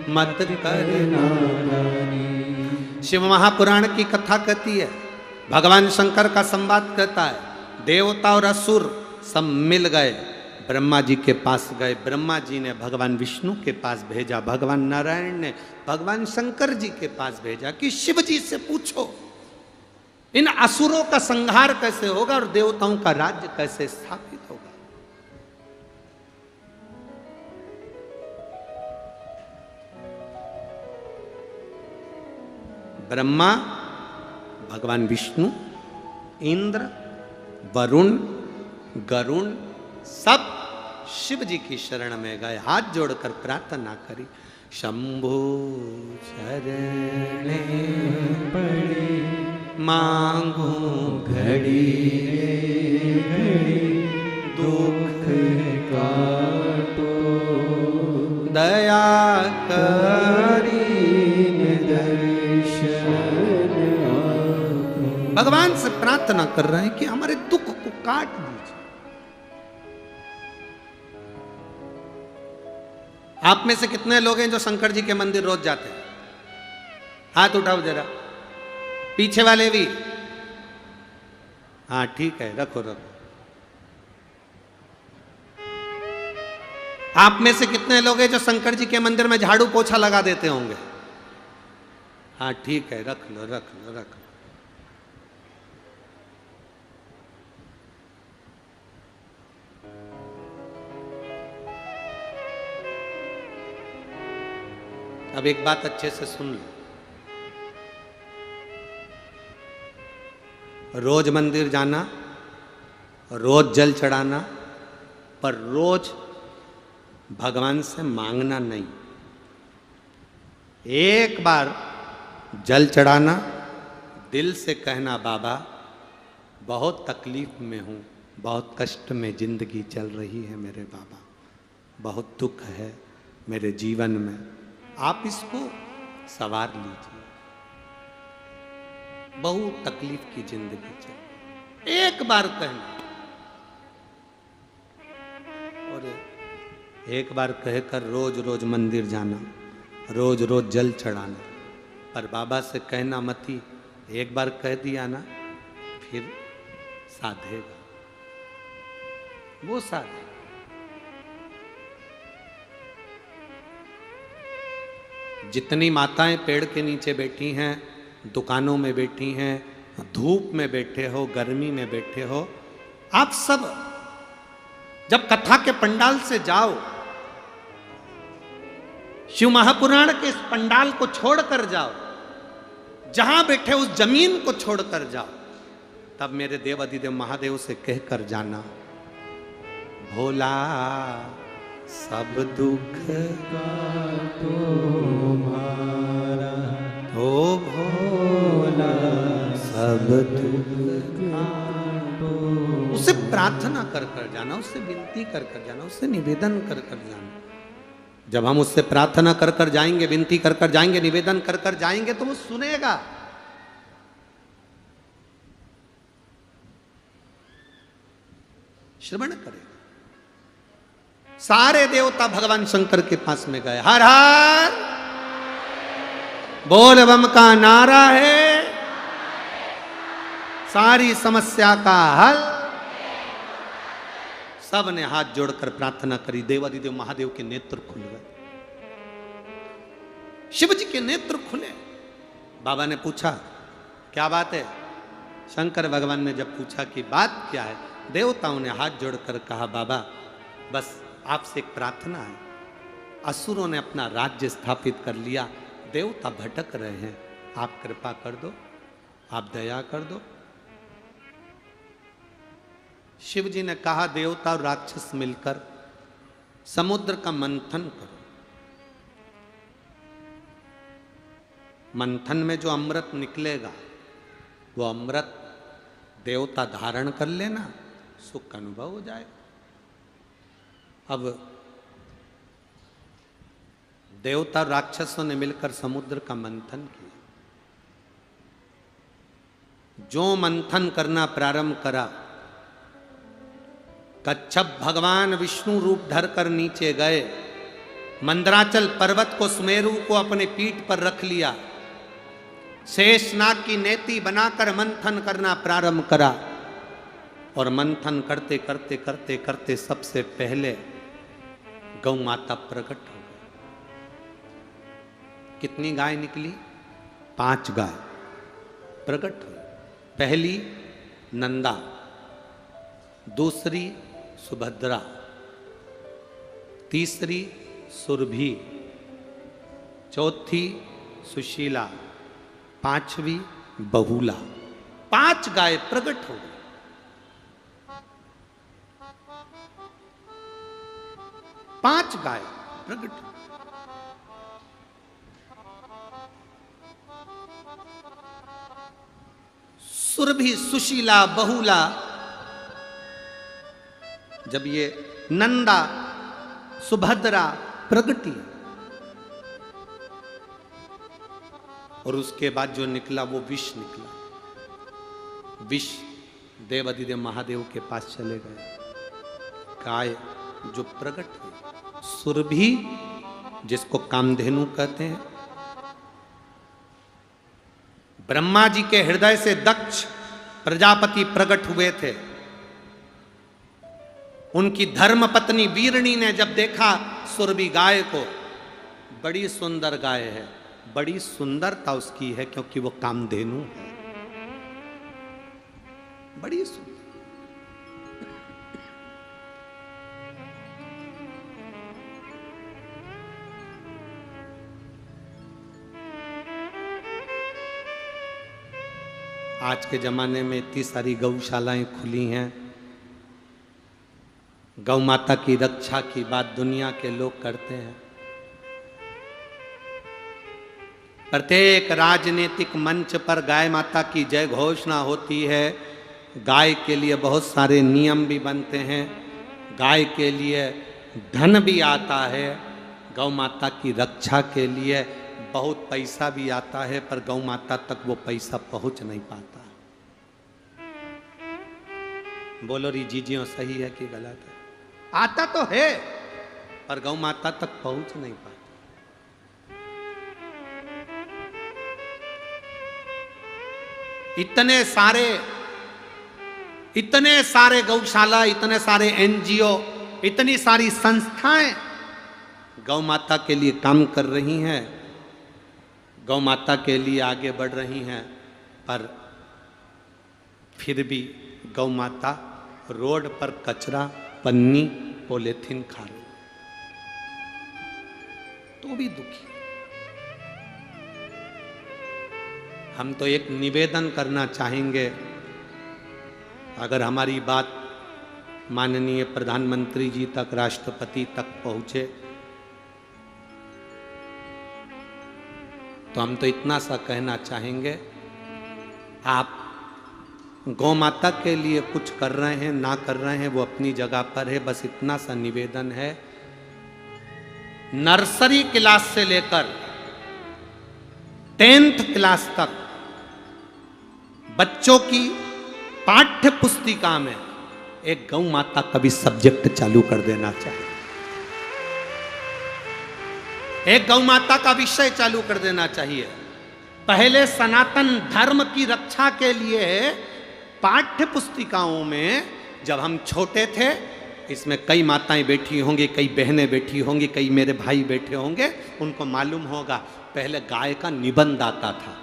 मत कर नादानी। शिव महापुराण की कथा कहती है, भगवान शंकर का संवाद कहता है, देवता और असुर सब मिल गए, ब्रह्मा जी के पास गए। ब्रह्मा जी ने भगवान विष्णु के पास भेजा, भगवान नारायण ने भगवान शंकर जी के पास भेजा कि शिव जी से पूछो इन असुरों का संहार कैसे होगा और देवताओं का राज्य कैसे स्थापित होगा। ब्रह्मा, भगवान विष्णु, इंद्र, वरुण, गरुण सब शिव जी की शरण में गए, हाथ जोड़कर प्रार्थना करी। शंभु शरणे पड़े मांगू घड़ी घड़ी, दुख काटो दया करी दर्शन। भगवान से प्रार्थना कर रहे हैं कि हमारे दुख को काट दीजिए। आप में से कितने लोग हैं जो शंकर जी के मंदिर रोज जाते हैं? हाथ उठाओ जरा, पीछे वाले भी। हाँ ठीक है, रखो रखो। आप में से कितने लोग हैं जो शंकर जी के मंदिर में झाड़ू पोछा लगा देते होंगे? हाँ ठीक है, रख लो रख लो रख लो। अब एक बात अच्छे से सुन लो, रोज मंदिर जाना, रोज जल चढ़ाना, पर रोज भगवान से मांगना नहीं। एक बार जल चढ़ाना, दिल से कहना बाबा बहुत तकलीफ में हूँ, बहुत कष्ट में जिंदगी चल रही है मेरे बाबा, बहुत दुख है मेरे जीवन में, आप इसको सवार लीजिए, बहुत तकलीफ की जिंदगी चल। एक बार कहना, और एक बार कहकर रोज रोज मंदिर जाना, रोज रोज जल चढ़ाना, पर बाबा से कहना मती, एक बार कह दिया ना फिर साधेगा, वो साधेगा। जितनी माताएं पेड़ के नीचे बैठी हैं, दुकानों में बैठी हैं, धूप में बैठे हो, गर्मी में बैठे हो, आप सब जब कथा के पंडाल से जाओ, शिव महापुराण के इस पंडाल को छोड़कर जाओ, जहां बैठे उस जमीन को छोड़कर जाओ, तब मेरे देव अधिदेव महादेव से कहकर जाना, भोला सब दुख का तुम्हारा, ओ भोला सब दुख का, उससे प्रार्थना कर कर जाना, उससे विनती कर कर जाना, उससे निवेदन कर कर जाना। जब हम उससे प्रार्थना कर कर जाएंगे, विनती कर कर जाएंगे, निवेदन कर कर जाएंगे, तो वो सुनेगा। श्रवण करेगा। सारे देवता भगवान शंकर के पास में गए, हर हर बोल बम का नारा है, सारी समस्या का हल। सब ने हाथ जोड़कर प्रार्थना करी, देवादिदेव महादेव के नेत्र खुल गए, शिव जी के नेत्र खुले। बाबा ने पूछा क्या बात है? शंकर भगवान ने जब पूछा कि बात क्या है, देवताओं ने हाथ जोड़कर कहा, बाबा बस आपसे एक प्रार्थना है, असुरों ने अपना राज्य स्थापित कर लिया, देवता भटक रहे हैं, आप कृपा कर दो, आप दया कर दो। शिव जी ने कहा, देवता और राक्षस मिलकर समुद्र का मंथन करो, मंथन में जो अमृत निकलेगा वो अमृत देवता धारण कर लेना, सुख का अनुभव हो जाए। अब देवता राक्षसों ने मिलकर समुद्र का मंथन किया, जो मंथन करना प्रारंभ करा, कच्छप भगवान विष्णु रूप धरकर नीचे गए, मंदराचल पर्वत को, सुमेरु को अपने पीठ पर रख लिया, शेषनाग की नेति बनाकर मंथन करना प्रारंभ करा, और मंथन करते करते करते करते सबसे पहले गौ माता प्रकट हो गई। कितनी गाय निकली? 5 गाय प्रकट हुई। पहली नंदा, दूसरी सुभद्रा, तीसरी सुरभि, चौथी सुशीला, 5वीं बहुला। 5 गाय प्रकट हो गई। पांच गाय प्रकट। सुरभि, सुशीला, बहुला, जब ये नंदा, सुभद्रा प्रगटी, और उसके बाद जो निकला वो विष निकला। विष देव अधिदेव महादेव के पास चले गए। गाय जो प्रकट हुई, सुरभि जिसको कामधेनु कहते हैं, ब्रह्मा जी के हृदय से दक्ष प्रजापति प्रकट हुए थे। उनकी धर्म पत्नी वीरणी ने जब देखा सुरभि गाय को, बड़ी सुंदर गाय है, बड़ी सुंदरता उसकी है क्योंकि वो कामधेनु है, बड़ी सुंदर। आज के जमाने में इतनी सारी गौशालाएं खुली हैं, गौ माता की रक्षा की बात दुनिया के लोग करते हैं। प्रत्येक राजनीतिक मंच पर गाय माता की जय घोषणा होती है। गाय के लिए बहुत सारे नियम भी बनते हैं, गाय के लिए धन भी आता है, गौ माता की रक्षा के लिए बहुत पैसा भी आता है, पर गौ माता तक वो पैसा पहुंच नहीं पाता। बोलो री जीजियों, सही है कि गलत है? आता तो है पर गौ माता तक पहुंच नहीं पाता। इतने सारे गौशाला, इतने सारे एनजीओ, इतनी सारी संस्थाएं गौ माता के लिए काम कर रही हैं, गौ माता के लिए आगे बढ़ रही हैं, पर फिर भी गौ माता रोड पर कचरा, पन्नी, पॉलीथीन खा रही, तो भी दुखी। हम तो एक निवेदन करना चाहेंगे, अगर हमारी बात माननीय प्रधानमंत्री जी तक, राष्ट्रपति तक पहुंचे, तो हम तो इतना सा कहना चाहेंगे, आप गौ माता के लिए कुछ कर रहे हैं ना कर रहे हैं वो अपनी जगह पर है, बस इतना सा निवेदन है, नर्सरी क्लास से लेकर 10th क्लास तक बच्चों की पाठ्य पुस्तिका में एक गौ माता का भी सब्जेक्ट चालू कर देना चाहिए, एक गौ माता का विषय चालू कर देना चाहिए। पहले सनातन धर्म की रक्षा के लिए पाठ्य पुस्तिकाओं में, जब हम छोटे थे, इसमें कई माताएं बैठी होंगी, कई बहनें बैठी होंगी, कई मेरे भाई बैठे होंगे, उनको मालूम होगा पहले गाय का निबंध आता था।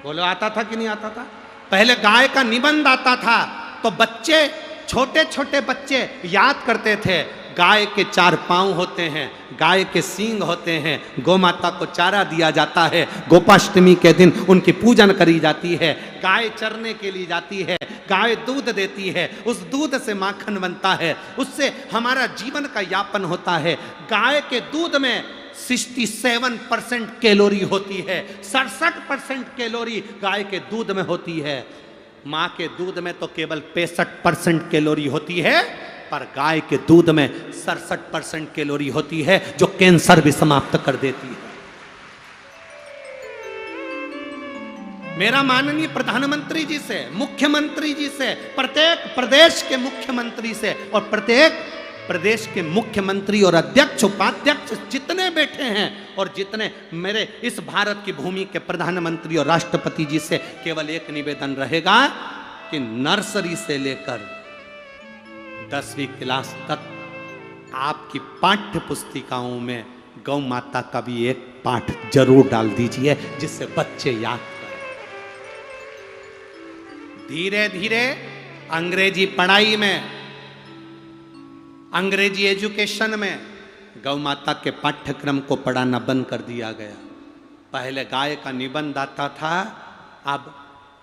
बोलो, आता था कि नहीं आता था? पहले गाय का निबंध आता था, तो बच्चे, छोटे छोटे बच्चे याद करते थे, गाय के 4 पांव होते हैं, गाय के सींग होते हैं, गौ माता को चारा दिया जाता है, गोपाष्टमी के दिन उनकी पूजन करी जाती है, गाय चरने के लिए जाती है, गाय दूध देती है, उस दूध से माखन बनता है, उससे हमारा जीवन का यापन होता है। गाय के दूध में 67% कैलोरी होती है, 67% कैलोरी गाय के दूध में होती है। माँ के दूध में तो केवल 65% कैलोरी होती है, पर गाय के दूध में 67% कैलोरी होती है, जो कैंसर भी समाप्त कर देती है। मेरा माननीय प्रधानमंत्री जी से, मुख्यमंत्री जी से, प्रत्येक प्रदेश के मुख्यमंत्री से और प्रत्येक प्रदेश के मुख्यमंत्री और अध्यक्ष, उपाध्यक्ष जितने बैठे हैं और जितने मेरे इस भारत की भूमि के प्रधानमंत्री और राष्ट्रपति जी से केवल एक निवेदन रहेगा कि नर्सरी से लेकर 10वीं क्लास तक आपकी पाठ्य पुस्तिकाओं में गौ माता का भी एक पाठ जरूर डाल दीजिए, जिससे बच्चे याद करें। धीरे धीरे अंग्रेजी पढ़ाई में, अंग्रेजी एजुकेशन में गौ माता के पाठ्यक्रम को पढ़ाना बंद कर दिया गया। पहले गाय का निबंध आता था, अब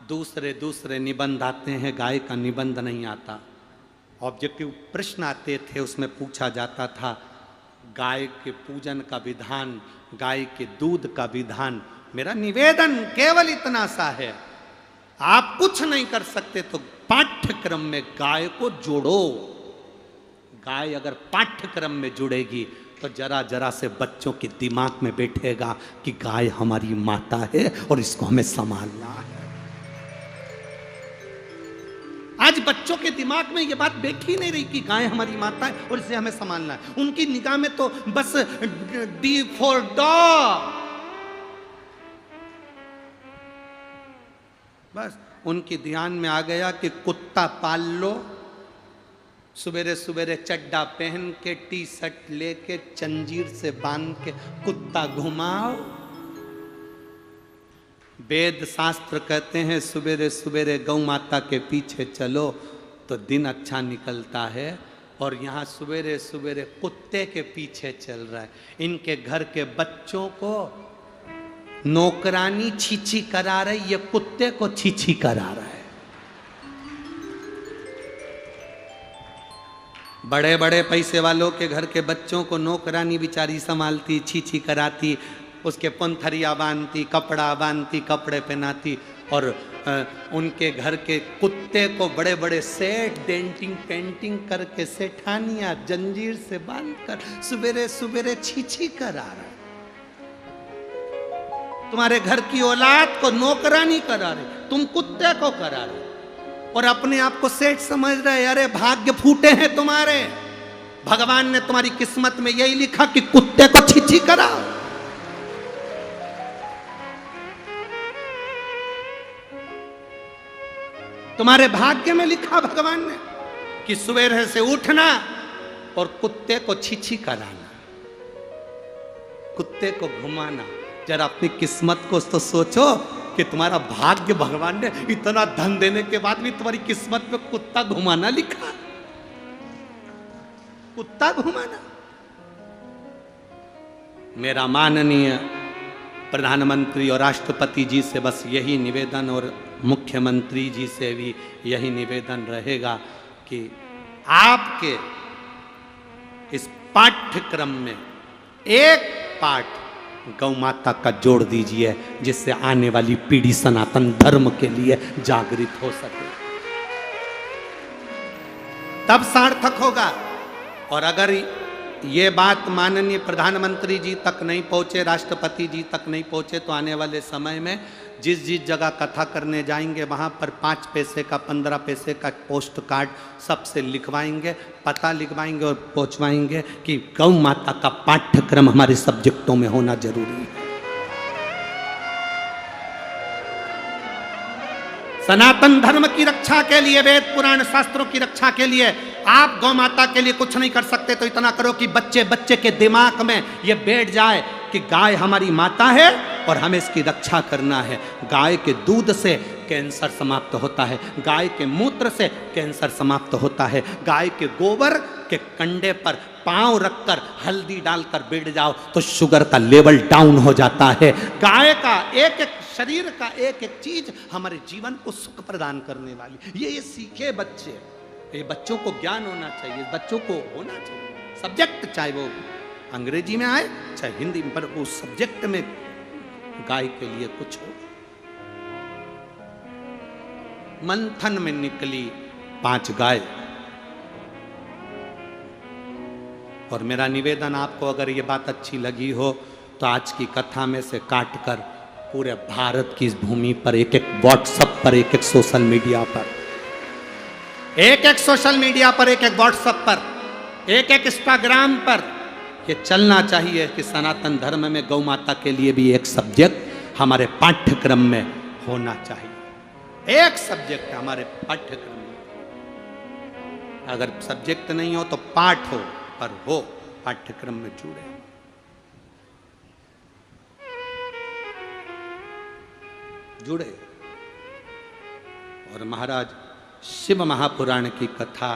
दूसरे निबंध आते हैं, गाय का निबंध नहीं आता। ऑब्जेक्टिव प्रश्न आते थे, उसमें पूछा जाता था गाय के पूजन का विधान, गाय के दूध का विधान। मेरा निवेदन केवल इतना सा है, आप कुछ नहीं कर सकते तो पाठ्यक्रम में गाय को जोड़ो। गाय अगर पाठ्यक्रम में जुड़ेगी तो जरा जरा से बच्चों के दिमाग में बैठेगा कि गाय हमारी माता है और इसको हमें संभालना है। आज बच्चों के दिमाग में ये बात बैठी नहीं रही कि गाय हमारी माता है और इसे हमें संभालना है। उनकी निगाह में तो बस डी फॉर डॉग, बस उनके ध्यान में आ गया कि कुत्ता पाल लो, सवेरे सवेरे चड्डा पहन के, टी शर्ट लेके, जंजीर से बांध के कुत्ता घुमाओ वेद शास्त्र कहते हैं सुबेरे सुबेरे गौ माता के पीछे चलो तो दिन अच्छा निकलता है, और यहाँ सुबेरे सुबेरे कुत्ते के पीछे चल रहा है। इनके घर के बच्चों को नौकरानी छीछी करा रही, ये कुत्ते को छीछी करा रहा है। बड़े बड़े पैसे वालों के घर के बच्चों को नौकरानी बेचारी संभालती, छीछी कराती, उसके पंथरिया बांधती, कपड़ा बांधती, कपड़े पहनाती, और उनके घर के कुत्ते को बड़े बड़े सेट डेंटिंग पेंटिंग करके सेठानिया जंजीर से बांधकर सुबेरे सुबेरे छीछी करा रहा है। तुम्हारे घर की औलाद को नौकरानी करा रहे, तुम कुत्ते को करा रहे, और अपने आप को सेठ समझ रहे। अरे भाग्य फूटे हैं तुम्हारे, भगवान ने तुम्हारी किस्मत में यही लिखा कि कुत्ते को छीछी करा। तुम्हारे भाग्य में लिखा भगवान ने कि सवेरे से उठना और कुत्ते को छीछी कराना, कुत्ते को घुमाना। जरा अपनी किस्मत को तो सोचो कि तुम्हारा भाग्य भगवान ने इतना धन देने के बाद भी तुम्हारी किस्मत में कुत्ता घुमाना लिखा, कुत्ता घुमाना। मेरा माननीय प्रधानमंत्री और राष्ट्रपति जी से बस यही निवेदन, और मुख्यमंत्री जी से भी यही निवेदन रहेगा कि आपके इस पाठ्यक्रम में एक पाठ गौ माता का जोड़ दीजिए, जिससे आने वाली पीढ़ी सनातन धर्म के लिए जागृत हो सके, तब सार्थक होगा। और अगर ये बात माननीय प्रधानमंत्री जी तक नहीं पहुंचे, राष्ट्रपति जी तक नहीं पहुंचे, तो आने वाले समय में जिस जिस जगह कथा करने जाएंगे वहाँ पर 5 पैसे का 15 पैसे का पोस्ट कार्ड सबसे लिखवाएंगे, पता लिखवाएंगे और पहुँचवाएंगे कि गौ माता का पाठ्यक्रम हमारे सब्जेक्टों में होना जरूरी है। सनातन धर्म की रक्षा के लिए, वेद पुराण शास्त्रों की रक्षा के लिए आप गौ माता के लिए कुछ नहीं कर सकते, तो इतना करो कि बच्चे बच्चे के दिमाग में ये बैठ जाए कि गाय हमारी माता है और हमें इसकी रक्षा करना है। गाय के दूध से कैंसर समाप्त होता है, गाय के मूत्र से कैंसर समाप्त होता है, गाय के गोबर के कंडे पर पांव रखकर हल्दी डालकर बैठ जाओ तो शुगर का लेवल डाउन हो जाता है। गाय का एक एक शरीर का एक एक चीज हमारे जीवन को सुख प्रदान करने वाली, ये सीखे बच्चे, ये बच्चों को ज्ञान होना चाहिए, बच्चों को होना चाहिए सब्जेक्ट, चाहे वो अंग्रेजी में आए चाहे हिंदी में, पर उस सब्जेक्ट में गाय के लिए कुछ हो। मंथन में निकली 5 गाय, और मेरा निवेदन आपको, अगर ये बात अच्छी लगी हो तो आज की कथा में से काटकर पूरे भारत की इस भूमि पर एक एक व्हाट्सएप पर, एक एक सोशल मीडिया पर, एक एक सोशल मीडिया पर, एक एक व्हाट्सएप पर, एक एक इंस्टाग्राम पर ये चलना चाहिए कि सनातन धर्म में गौ माता के लिए भी एक सब्जेक्ट हमारे पाठ्यक्रम में होना चाहिए। एक सब्जेक्ट हमारे पाठ्यक्रम में, अगर सब्जेक्ट नहीं हो तो पाठ हो, पर हो पाठ्यक्रम में जुड़े। जुड़े। और महाराज शिव महापुराण की कथा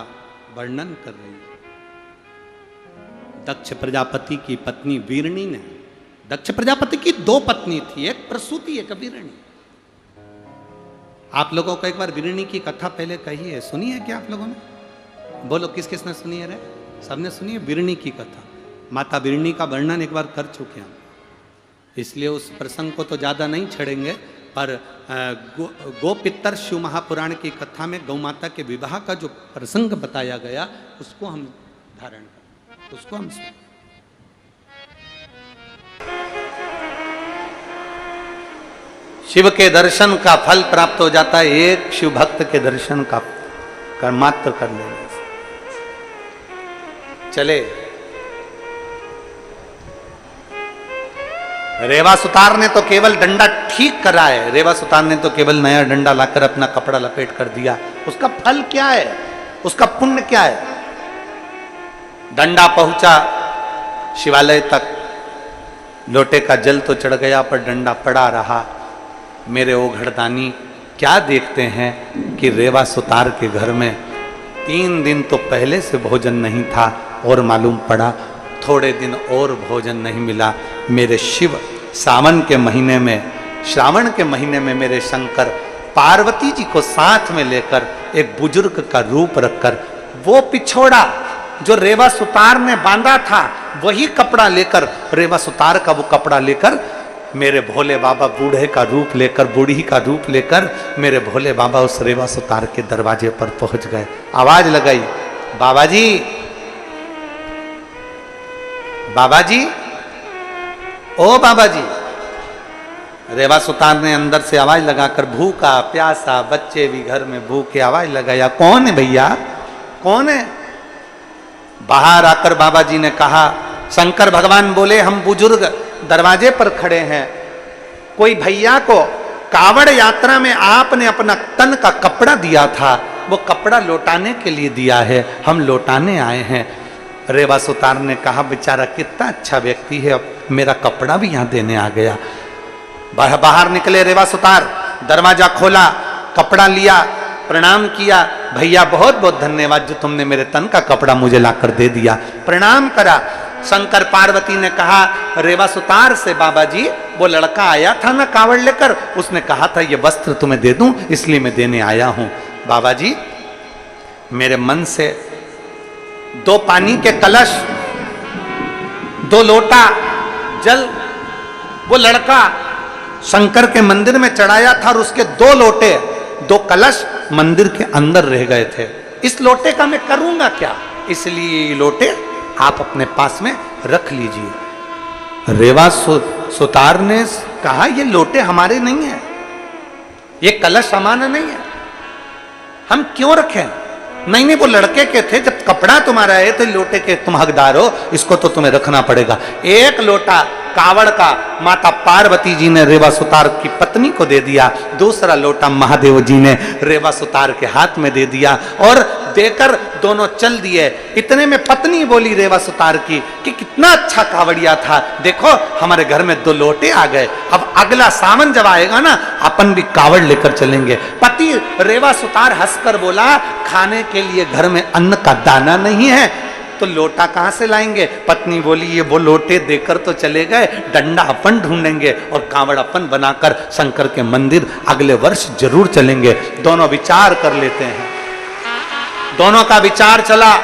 वर्णन कर रही है। दक्ष प्रजापति की पत्नी वीरणी ने, दक्ष प्रजापति की 2 पत्नी थी, एक प्रसूति एक वीरणी। आप लोगों को एक बार वीरणी की कथा पहले कही है, सुनी है क्या आप लोगों ने? बोलो किस किस ने सुनी है रे? सबने सुनी है वीरणी की कथा। माता वीरणी का वर्णन एक बार कर चुके हैं, इसलिए उस प्रसंग को तो ज्यादा नहीं छेड़ेंगे, पर गोपितर शिव महापुराण की कथा में गौ माता के विवाह का जो प्रसंग बताया गया उसको हम धारण करें, उसको हम सुनें। शिव के दर्शन का फल प्राप्त हो जाता है एक शिव भक्त के दर्शन का मात्र कर लेने से। चले रेवा सुतार ने तो केवल डंडा ठीक करा है, रेवा सुतार ने तो केवल नया डंडा लाकर अपना कपड़ा लपेट कर दिया, उसका फल क्या है, उसका पुण्य क्या है? डंडा पहुंचा शिवालय तक, लोटे का जल तो चढ़ गया पर डंडा पड़ा रहा। मेरे ओघड़दानी क्या देखते हैं कि रेवा सुतार के घर में 3 दिन तो पहले से भोजन नहीं था और मालूम पड़ा थोड़े दिन और भोजन नहीं मिला। मेरे शिव श्रावण के महीने में मेरे शंकर पार्वती जी को साथ में लेकर एक बुजुर्ग का रूप रखकर वो पिछोड़ा जो रेवा सुतार ने बांधा था वही कपड़ा लेकर, रेवा सुतार का वो कपड़ा लेकर मेरे भोले बाबा बूढ़े का रूप लेकर, बूढ़ी का रूप लेकर मेरे भोले बाबा उस रेवा सुतार के दरवाजे पर पहुंच गए। आवाज लगाई, बाबा जी, बाबा जी, ओ बाबा जी। रेवा सुतार ने अंदर से आवाज लगाकर, भूखा प्यासा बच्चे भी घर में भूखे, आवाज लगाया, कौन है भैया, कौन है? बाहर आकर बाबा जी ने कहा, शंकर भगवान बोले, हम बुजुर्ग दरवाजे पर खड़े हैं, कोई भैया को कावड़ यात्रा में आपने अपना तन का कपड़ा दिया था, वो कपड़ा लौटाने के लिए दिया है, हम लौटाने आए हैं। रेवा सुतार ने कहा, बेचारा कितना अच्छा व्यक्ति है, अब मेरा कपड़ा भी यहाँ देने आ गया। बाहर निकले रेवा सुतार, दरवाजा खोला, कपड़ा लिया, प्रणाम किया, भैया बहुत बहुत धन्यवाद जो तुमने मेरे तन का कपड़ा मुझे लाकर दे दिया, प्रणाम करा। शंकर पार्वती ने कहा रेवा सुतार से, बाबा जी वो लड़का आया था ना कावड़ लेकर, उसने कहा था ये वस्त्र तुम्हें दे दूं इसलिए मैं देने आया हूं। बाबा जी मेरे मन से 2 पानी के कलश, 2 लोटा जल वो लड़का शंकर के मंदिर में चढ़ाया था और उसके 2 लोटे 2 कलश मंदिर के अंदर रह गए थे। इस लोटे का मैं करूंगा क्या, इसलिए ये लोटे आप अपने पास में रख लीजिए। रेवा सुतार ने कहा ये लोटे हमारे नहीं है, ये कलश हमारा नहीं है, हम क्यों रखें? नहीं वो लड़के के थे, जब कपड़ा तुम्हारा है तो लोटे के तुम हकदार हो, इसको तो तुम्हें रखना पड़ेगा। 1 लोटा कावड़ का माता पार्वती जी ने रेवा सुतार की पत्नी को दे दिया, दूसरा लोटा महादेव जी ने रेवा सुतार के हाथ में दे दिया और देकर दोनों चल दिए। इतने में पत्नी बोली रेवा सुतार की कि कितना अच्छा कावड़िया था, देखो हमारे घर में 2 लोटे आ गए, अब अगला सावन जब आएगा ना अपन भी कावड़ लेकर चलेंगे। पति रेवा सुतार हंसकर बोला, खाने के लिए घर में अन्न का दाना नहीं है तो लोटा कहां से लाएंगे? पत्नी बोली ये वो लोटे देकर तो चले गए, डंडा अपन ढूंढेंगे और कावड़ अपन बनाकर शंकर के मंदिर अगले वर्ष जरूर चलेंगे। दोनों विचार कर लेते हैं, दोनों का विचार चला,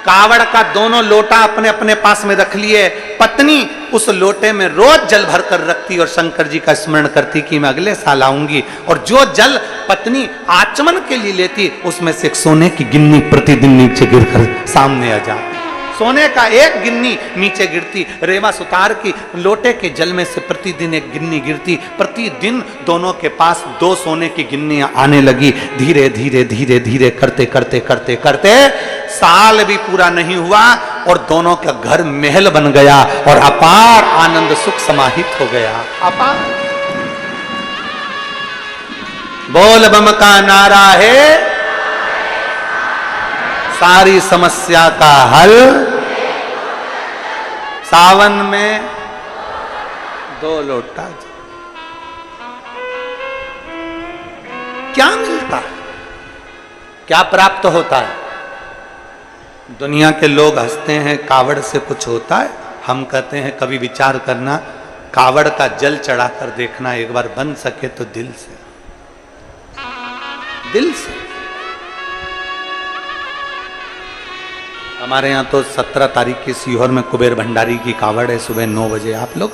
कावड़ का दोनों लोटा अपने अपने पास में रख लिए। पत्नी उस लोटे में रोज जल भरकर रखती और शंकर जी का स्मरण करती कि मैं अगले साल आऊंगी, और जो जल पत्नी आचमन के लिए लेती उसमें से एक सोने की गिन्नी प्रतिदिन नीचे गिरकर सामने आ जाती, सोने का 1 गिन्नी नीचे गिरती। रेवा सुतार की लोटे के जल में से प्रतिदिन 1 गिन्नी गिरती, प्रतिदिन दोनों के पास 2 सोने की गिन्नियां आने लगी। धीरे धीरे धीरे धीरे करते करते करते करते साल भी पूरा नहीं हुआ और दोनों का घर महल बन गया और अपार आनंद सुख समाहित हो गया। अपार बोल बम का नारा है, सारी समस्या का हल सावन में 2 लोटा। क्या मिलता है, क्या प्राप्त होता है? दुनिया के लोग हंसते हैं कावड़ से कुछ होता है, हम कहते हैं कभी विचार करना, कावड़ का जल चढ़ाकर देखना, एक बार बन सके तो दिल से, दिल से। हमारे यहाँ तो 17 तारीख की सीहोर में कुबेर भंडारी की कावड़ है, सुबह 9 बजे। आप लोग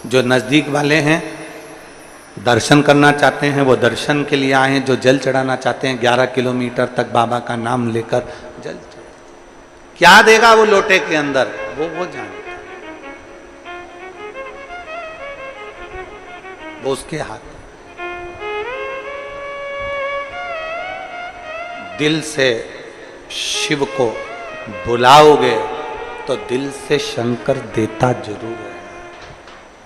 जो नज़दीक वाले हैं दर्शन करना चाहते हैं वो दर्शन के लिए आए हैं, जो जल चढ़ाना चाहते हैं 11 किलोमीटर तक बाबा का नाम लेकर जल चढ़ा। क्या देगा वो लोटे के अंदर वो जानता, वो उसके हाथ। दिल से शिव को बुलाओगे तो दिल से शंकर देता जरूर है।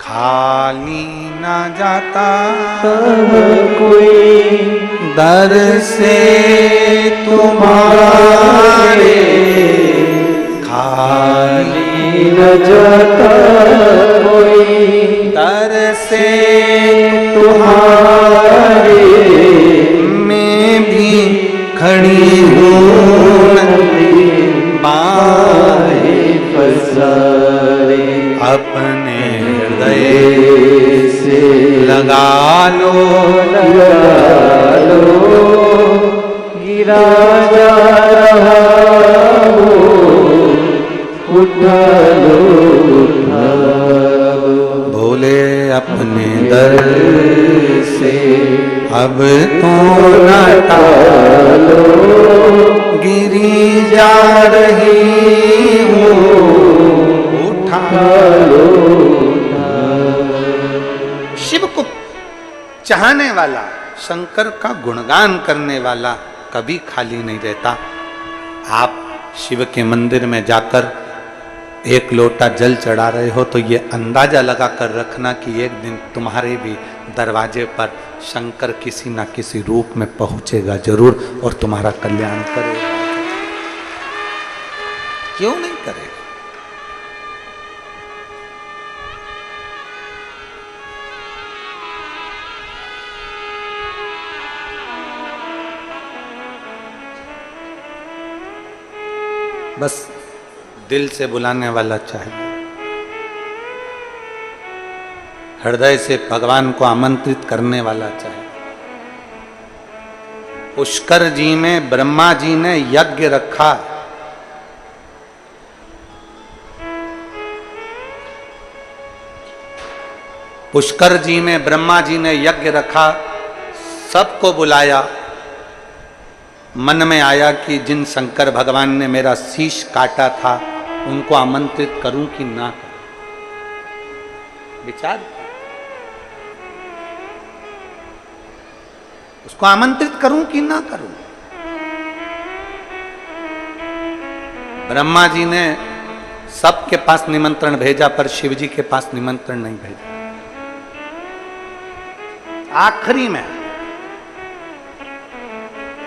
खाली ना जाता कोई दर से तुम्हारे, खाली न जाता कोई दर से तुम्हारे। राजा रहा हो, उठालो उठालो। भोले अपने दर से अब तो न टालो, गिरी जा रही हूँ, उठालो। शिव को चाहने वाला, शंकर का गुणगान करने वाला कभी खाली नहीं रहता। आप शिव के मंदिर में जाकर एक लोटा जल चढ़ा रहे हो तो ये अंदाजा लगा कर रखना कि एक दिन तुम्हारे भी दरवाजे पर शंकर किसी ना किसी रूप में पहुंचेगा जरूर और तुम्हारा कल्याण करेगा। क्यों नहीं करेगा? बस दिल से बुलाने वाला चाहिए, हृदय से भगवान को आमंत्रित करने वाला चाहिए। पुष्कर जी में ब्रह्मा जी ने यज्ञ रखा, पुष्कर जी में ब्रह्मा जी ने यज्ञ रखा, सबको बुलाया। मन में आया कि जिन शंकर भगवान ने मेरा शीश काटा था उनको आमंत्रित करूं कि ना करूं। विचार, उसको आमंत्रित करूं कि ना करूं। ब्रह्मा जी ने सबके पास निमंत्रण भेजा पर शिव जी के पास निमंत्रण नहीं भेजा। आखिरी में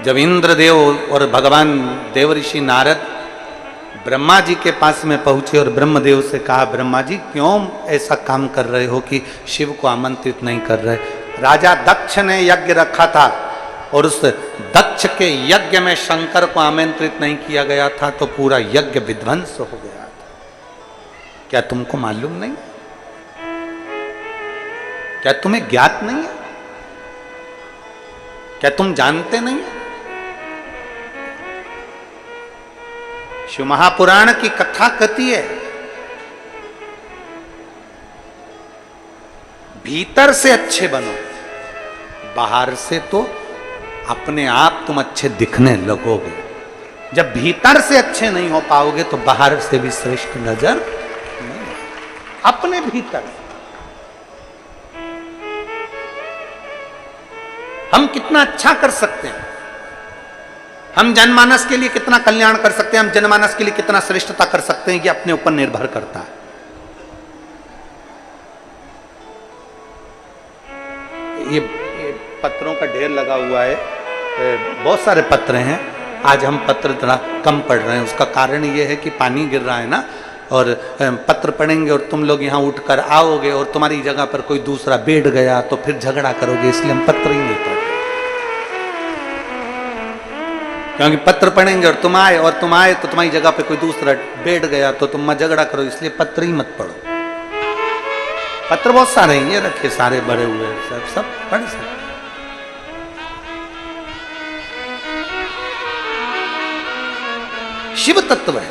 जब इंद्रदेव और भगवान देवऋषि नारद ब्रह्मा जी के पास में पहुंचे और ब्रह्मदेव से कहा, ब्रह्मा जी क्यों ऐसा काम कर रहे हो कि शिव को आमंत्रित नहीं कर रहे? राजा दक्ष ने यज्ञ रखा था और उस दक्ष के यज्ञ में शंकर को आमंत्रित नहीं किया गया था तो पूरा यज्ञ विध्वंस हो गया था। क्या तुमको मालूम नहीं? क्या तुम्हें ज्ञात नहीं है? क्या तुम जानते नहीं? शिव महापुराण की कथा कहती है, भीतर से अच्छे बनो, बाहर से तो अपने आप तुम अच्छे दिखने लगोगे। जब भीतर से अच्छे नहीं हो पाओगे तो बाहर से भी श्रेष्ठ नजर नहीं। अपने भीतर हम कितना अच्छा कर सकते हैं, हम जनमानस के लिए कितना कल्याण कर सकते हैं, हम जनमानस के लिए कितना श्रेष्ठता कर सकते हैं, ये अपने ऊपर निर्भर करता है। ये पत्रों का ढेर लगा हुआ है, बहुत सारे पत्र हैं। आज हम पत्र थोड़ा कम पढ़ रहे हैं, उसका कारण ये है कि पानी गिर रहा है ना, और पत्र पढ़ेंगे और तुम लोग यहाँ उठकर आओगे और तुम्हारी जगह पर कोई दूसरा बैठ गया तो फिर झगड़ा करोगे, इसलिए हम पत्र ही नहीं पढ़ते। क्योंकि पत्र पढ़ेंगे और तुम आए तो तुम्हारी जगह पे कोई दूसरा बैठ गया तो तुम झगड़ा करो, इसलिए पत्र ही मत पढ़ो। पत्र बहुत सारे हैं, ये रखे सारे भरे हुए, सब पढ़ सकते। शिव तत्व है।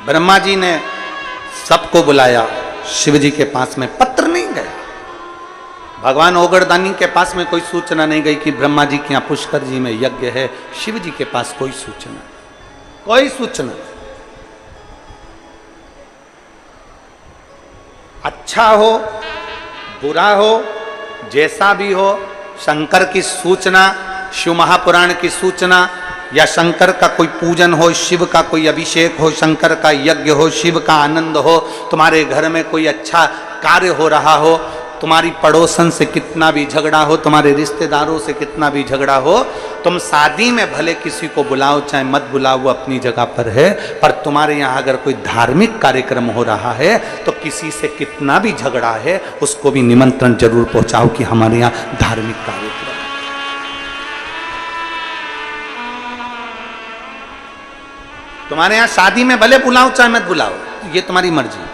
ब्रह्मा जी ने सबको बुलाया, शिव जी के पास में पत्र नहीं गया। भगवान ओगरदानी के पास में कोई सूचना नहीं गई कि ब्रह्मा जी के यहाँ पुष्कर जी में यज्ञ है। शिव जी के पास कोई सूचना, कोई सूचना। अच्छा हो बुरा हो जैसा भी हो, शंकर की सूचना, शिव महापुराण की सूचना, या शंकर का कोई पूजन हो, शिव का कोई अभिषेक हो, शंकर का यज्ञ हो, शिव का आनंद हो, तुम्हारे घर में कोई अच्छा कार्य हो रहा हो, तुम्हारी पड़ोसन से कितना भी झगड़ा हो, तुम्हारे रिश्तेदारों से कितना भी झगड़ा हो, तुम शादी में भले किसी को बुलाओ चाहे मत बुलाओ, वो अपनी जगह पर है, पर तुम्हारे यहाँ अगर कोई धार्मिक कार्यक्रम हो रहा है तो किसी से कितना भी झगड़ा है उसको भी निमंत्रण जरूर पहुंचाओ कि हमारे यहाँ धार्मिक कार्यक्रम। तुम्हारे यहाँ शादी में भले बुलाओ चाहे मत बुलाओ, ये तुम्हारी मर्जी।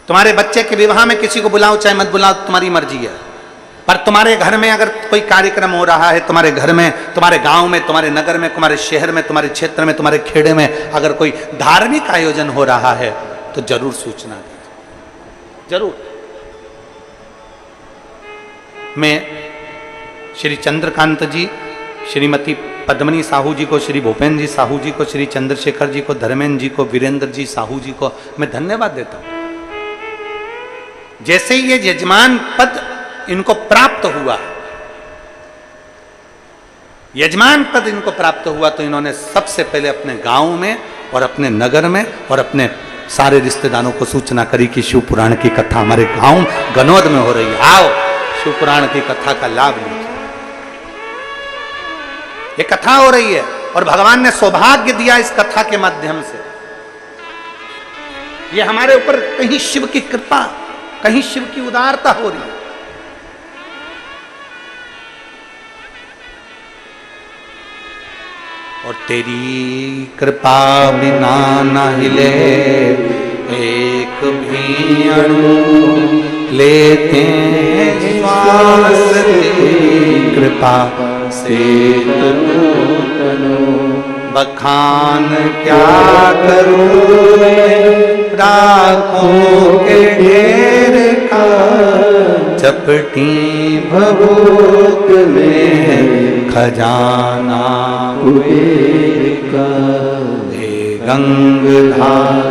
तुम्हारे बच्चे के विवाह में किसी को बुलाओ चाहे मत बुलाओ, तुम्हारी मर्जी है। पर तुम्हारे घर में अगर कोई कार्यक्रम हो रहा है, तुम्हारे घर में, तुम्हारे गांव में, तुम्हारे नगर में, तुम्हारे शहर में, तुम्हारे क्षेत्र में, तुम्हारे खेड़े में अगर कोई धार्मिक आयोजन हो रहा है तो जरूर सूचना दीजिए, जरूर। मैं श्री चंद्रकांत जी, श्रीमती पद्मनी साहू जी को, श्री भूपेन्द्र जी साहू जी को, श्री चंद्रशेखर जी को, धर्मेंद्र जी को, वीरेंद्र जी साहू जी को मैं धन्यवाद देता हूं। जैसे ये यजमान पद इनको प्राप्त हुआ, यजमान पद इनको प्राप्त हुआ, तो इन्होंने सबसे पहले अपने गांव में और अपने नगर में और अपने सारे रिश्तेदारों को सूचना करी कि शिव पुराण की कथा हमारे गांव गनौद में हो रही है, आओ शिव पुराण की कथा का लाभ लीजिए। ये कथा हो रही है और भगवान ने सौभाग्य दिया इस कथा के माध्यम से। ये हमारे ऊपर कहीं शिव की कृपा, कहीं शिव की उदारता हो रही है। और तेरी कृपा बिना न हिले एक भी अणु, लेते श्वास तेरी कृपा से तनु। बखान क्या करूं मैं राखों के ढेर का, चपटी भभूत में खजाना कुबेर का। हे गंगाधार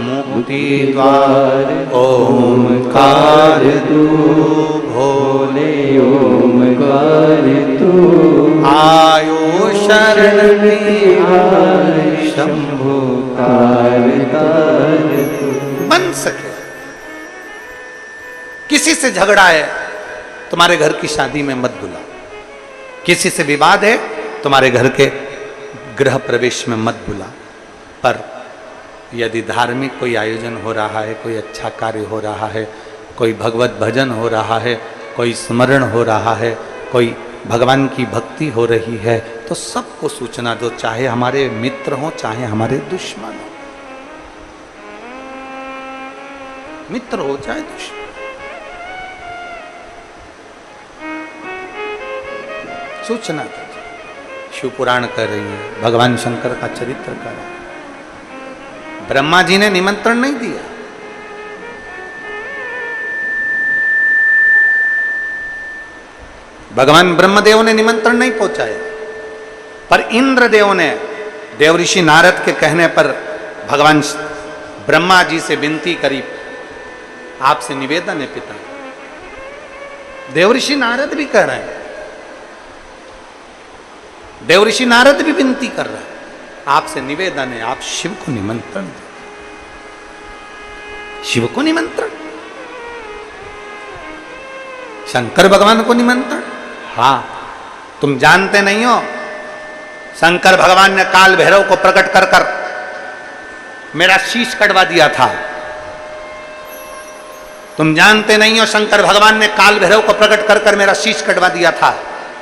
मुक्ति द्वार ओमकार तू, भोले ओमकार तू। आयो शरण में शंभु तार तार तू। बन सके किसी से झगड़ा है तुम्हारे घर की शादी में मत बुलाओ, किसी से विवाद है तुम्हारे घर के गृह प्रवेश में मत बुला। पर यदि धार्मिक कोई आयोजन हो रहा है, कोई अच्छा कार्य हो रहा है, कोई भगवत भजन हो रहा है, कोई स्मरण हो रहा है, कोई भगवान की भक्ति हो रही है, तो सबको सूचना दो, चाहे हमारे मित्र हो चाहे हमारे दुश्मन हो। मित्र हो चाहे दुश्मन, सूचना दीजिए। शिव पुराण कर रही है, भगवान शंकर का चरित्र कर रहा है। ब्रह्मा जी ने निमंत्रण नहीं दिया, भगवान ब्रह्मदेव ने निमंत्रण नहीं पहुंचाया, पर इंद्रदेव ने देवऋषि नारद के कहने पर भगवान ब्रह्मा जी से विनती करी, आपसे निवेदन है पिता। देवऋषि नारद भी कह रहे हैं, देवऋषि नारद भी विनती कर रहे हैं, आपसे निवेदन है आप शिव को निमंत्रण दें। शिव को निमंत्रण, शंकर भगवान को निमंत्रण। हाँ, तुम जानते नहीं हो, शंकर भगवान ने काल भैरव को प्रकट कर कर मेरा शीश कटवा दिया था। तुम जानते नहीं हो, शंकर भगवान ने काल भैरव को प्रकट कर कर मेरा शीश कटवा दिया था।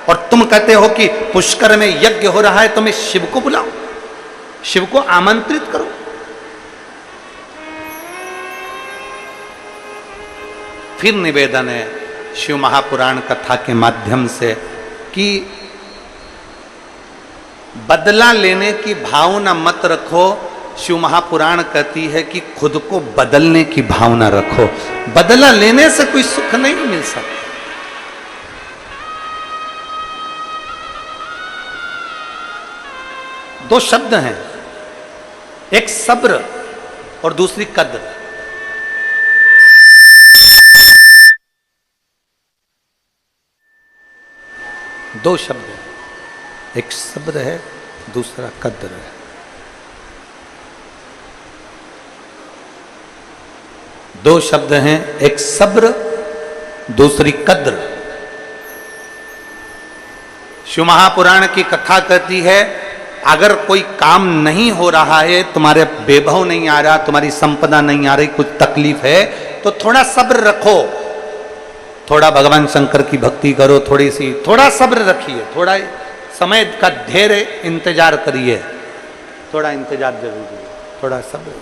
और तुम कहते हो कि पुष्कर में यज्ञ हो रहा है, तो मैं शिव को बुलाऊं, शिव को आमंत्रित करो। फिर निवेदन है शिव महापुराण कथा के माध्यम से कि बदला लेने की भावना मत रखो। शिव महापुराण कहती है कि खुद को बदलने की भावना रखो। बदला लेने से कोई सुख नहीं मिल सकता। दो शब्द हैं, एक सब्र और दूसरी कद्र। दो शब्द हैं, एक सब्र है, दूसरा कद्र है। दो शब्द हैं, एक सब्र, दूसरी कद्र। शिव महापुराण की कथा कहती है, अगर कोई काम नहीं हो रहा है, तुम्हारे वैभव नहीं आ रहा, तुम्हारी संपदा नहीं आ रही, कुछ तकलीफ है, तो थोड़ा सब्र रखो, थोड़ा भगवान शंकर की भक्ति करो, थोड़ा सब्र रखिए, थोड़ा समय का धैर्य इंतजार करिए, थोड़ा इंतजार जरूरी है, थोड़ा सब्र।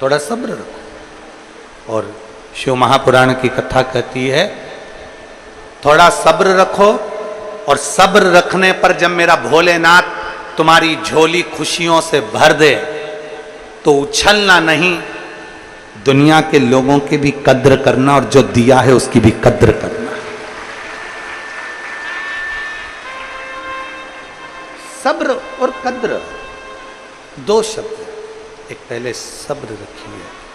थोड़ा सब्र रखो। और शिव महापुराण की कथा कहती है थोड़ा सब्र रखो, और सब्र रखने पर जब मेरा भोलेनाथ तुम्हारी झोली खुशियों से भर दे तो उछलना नहीं, दुनिया के लोगों की भी कद्र करना और जो दिया है उसकी भी कद्र करना। सब्र और कद्र दो शब्द, एक पहले सब्र रखिए।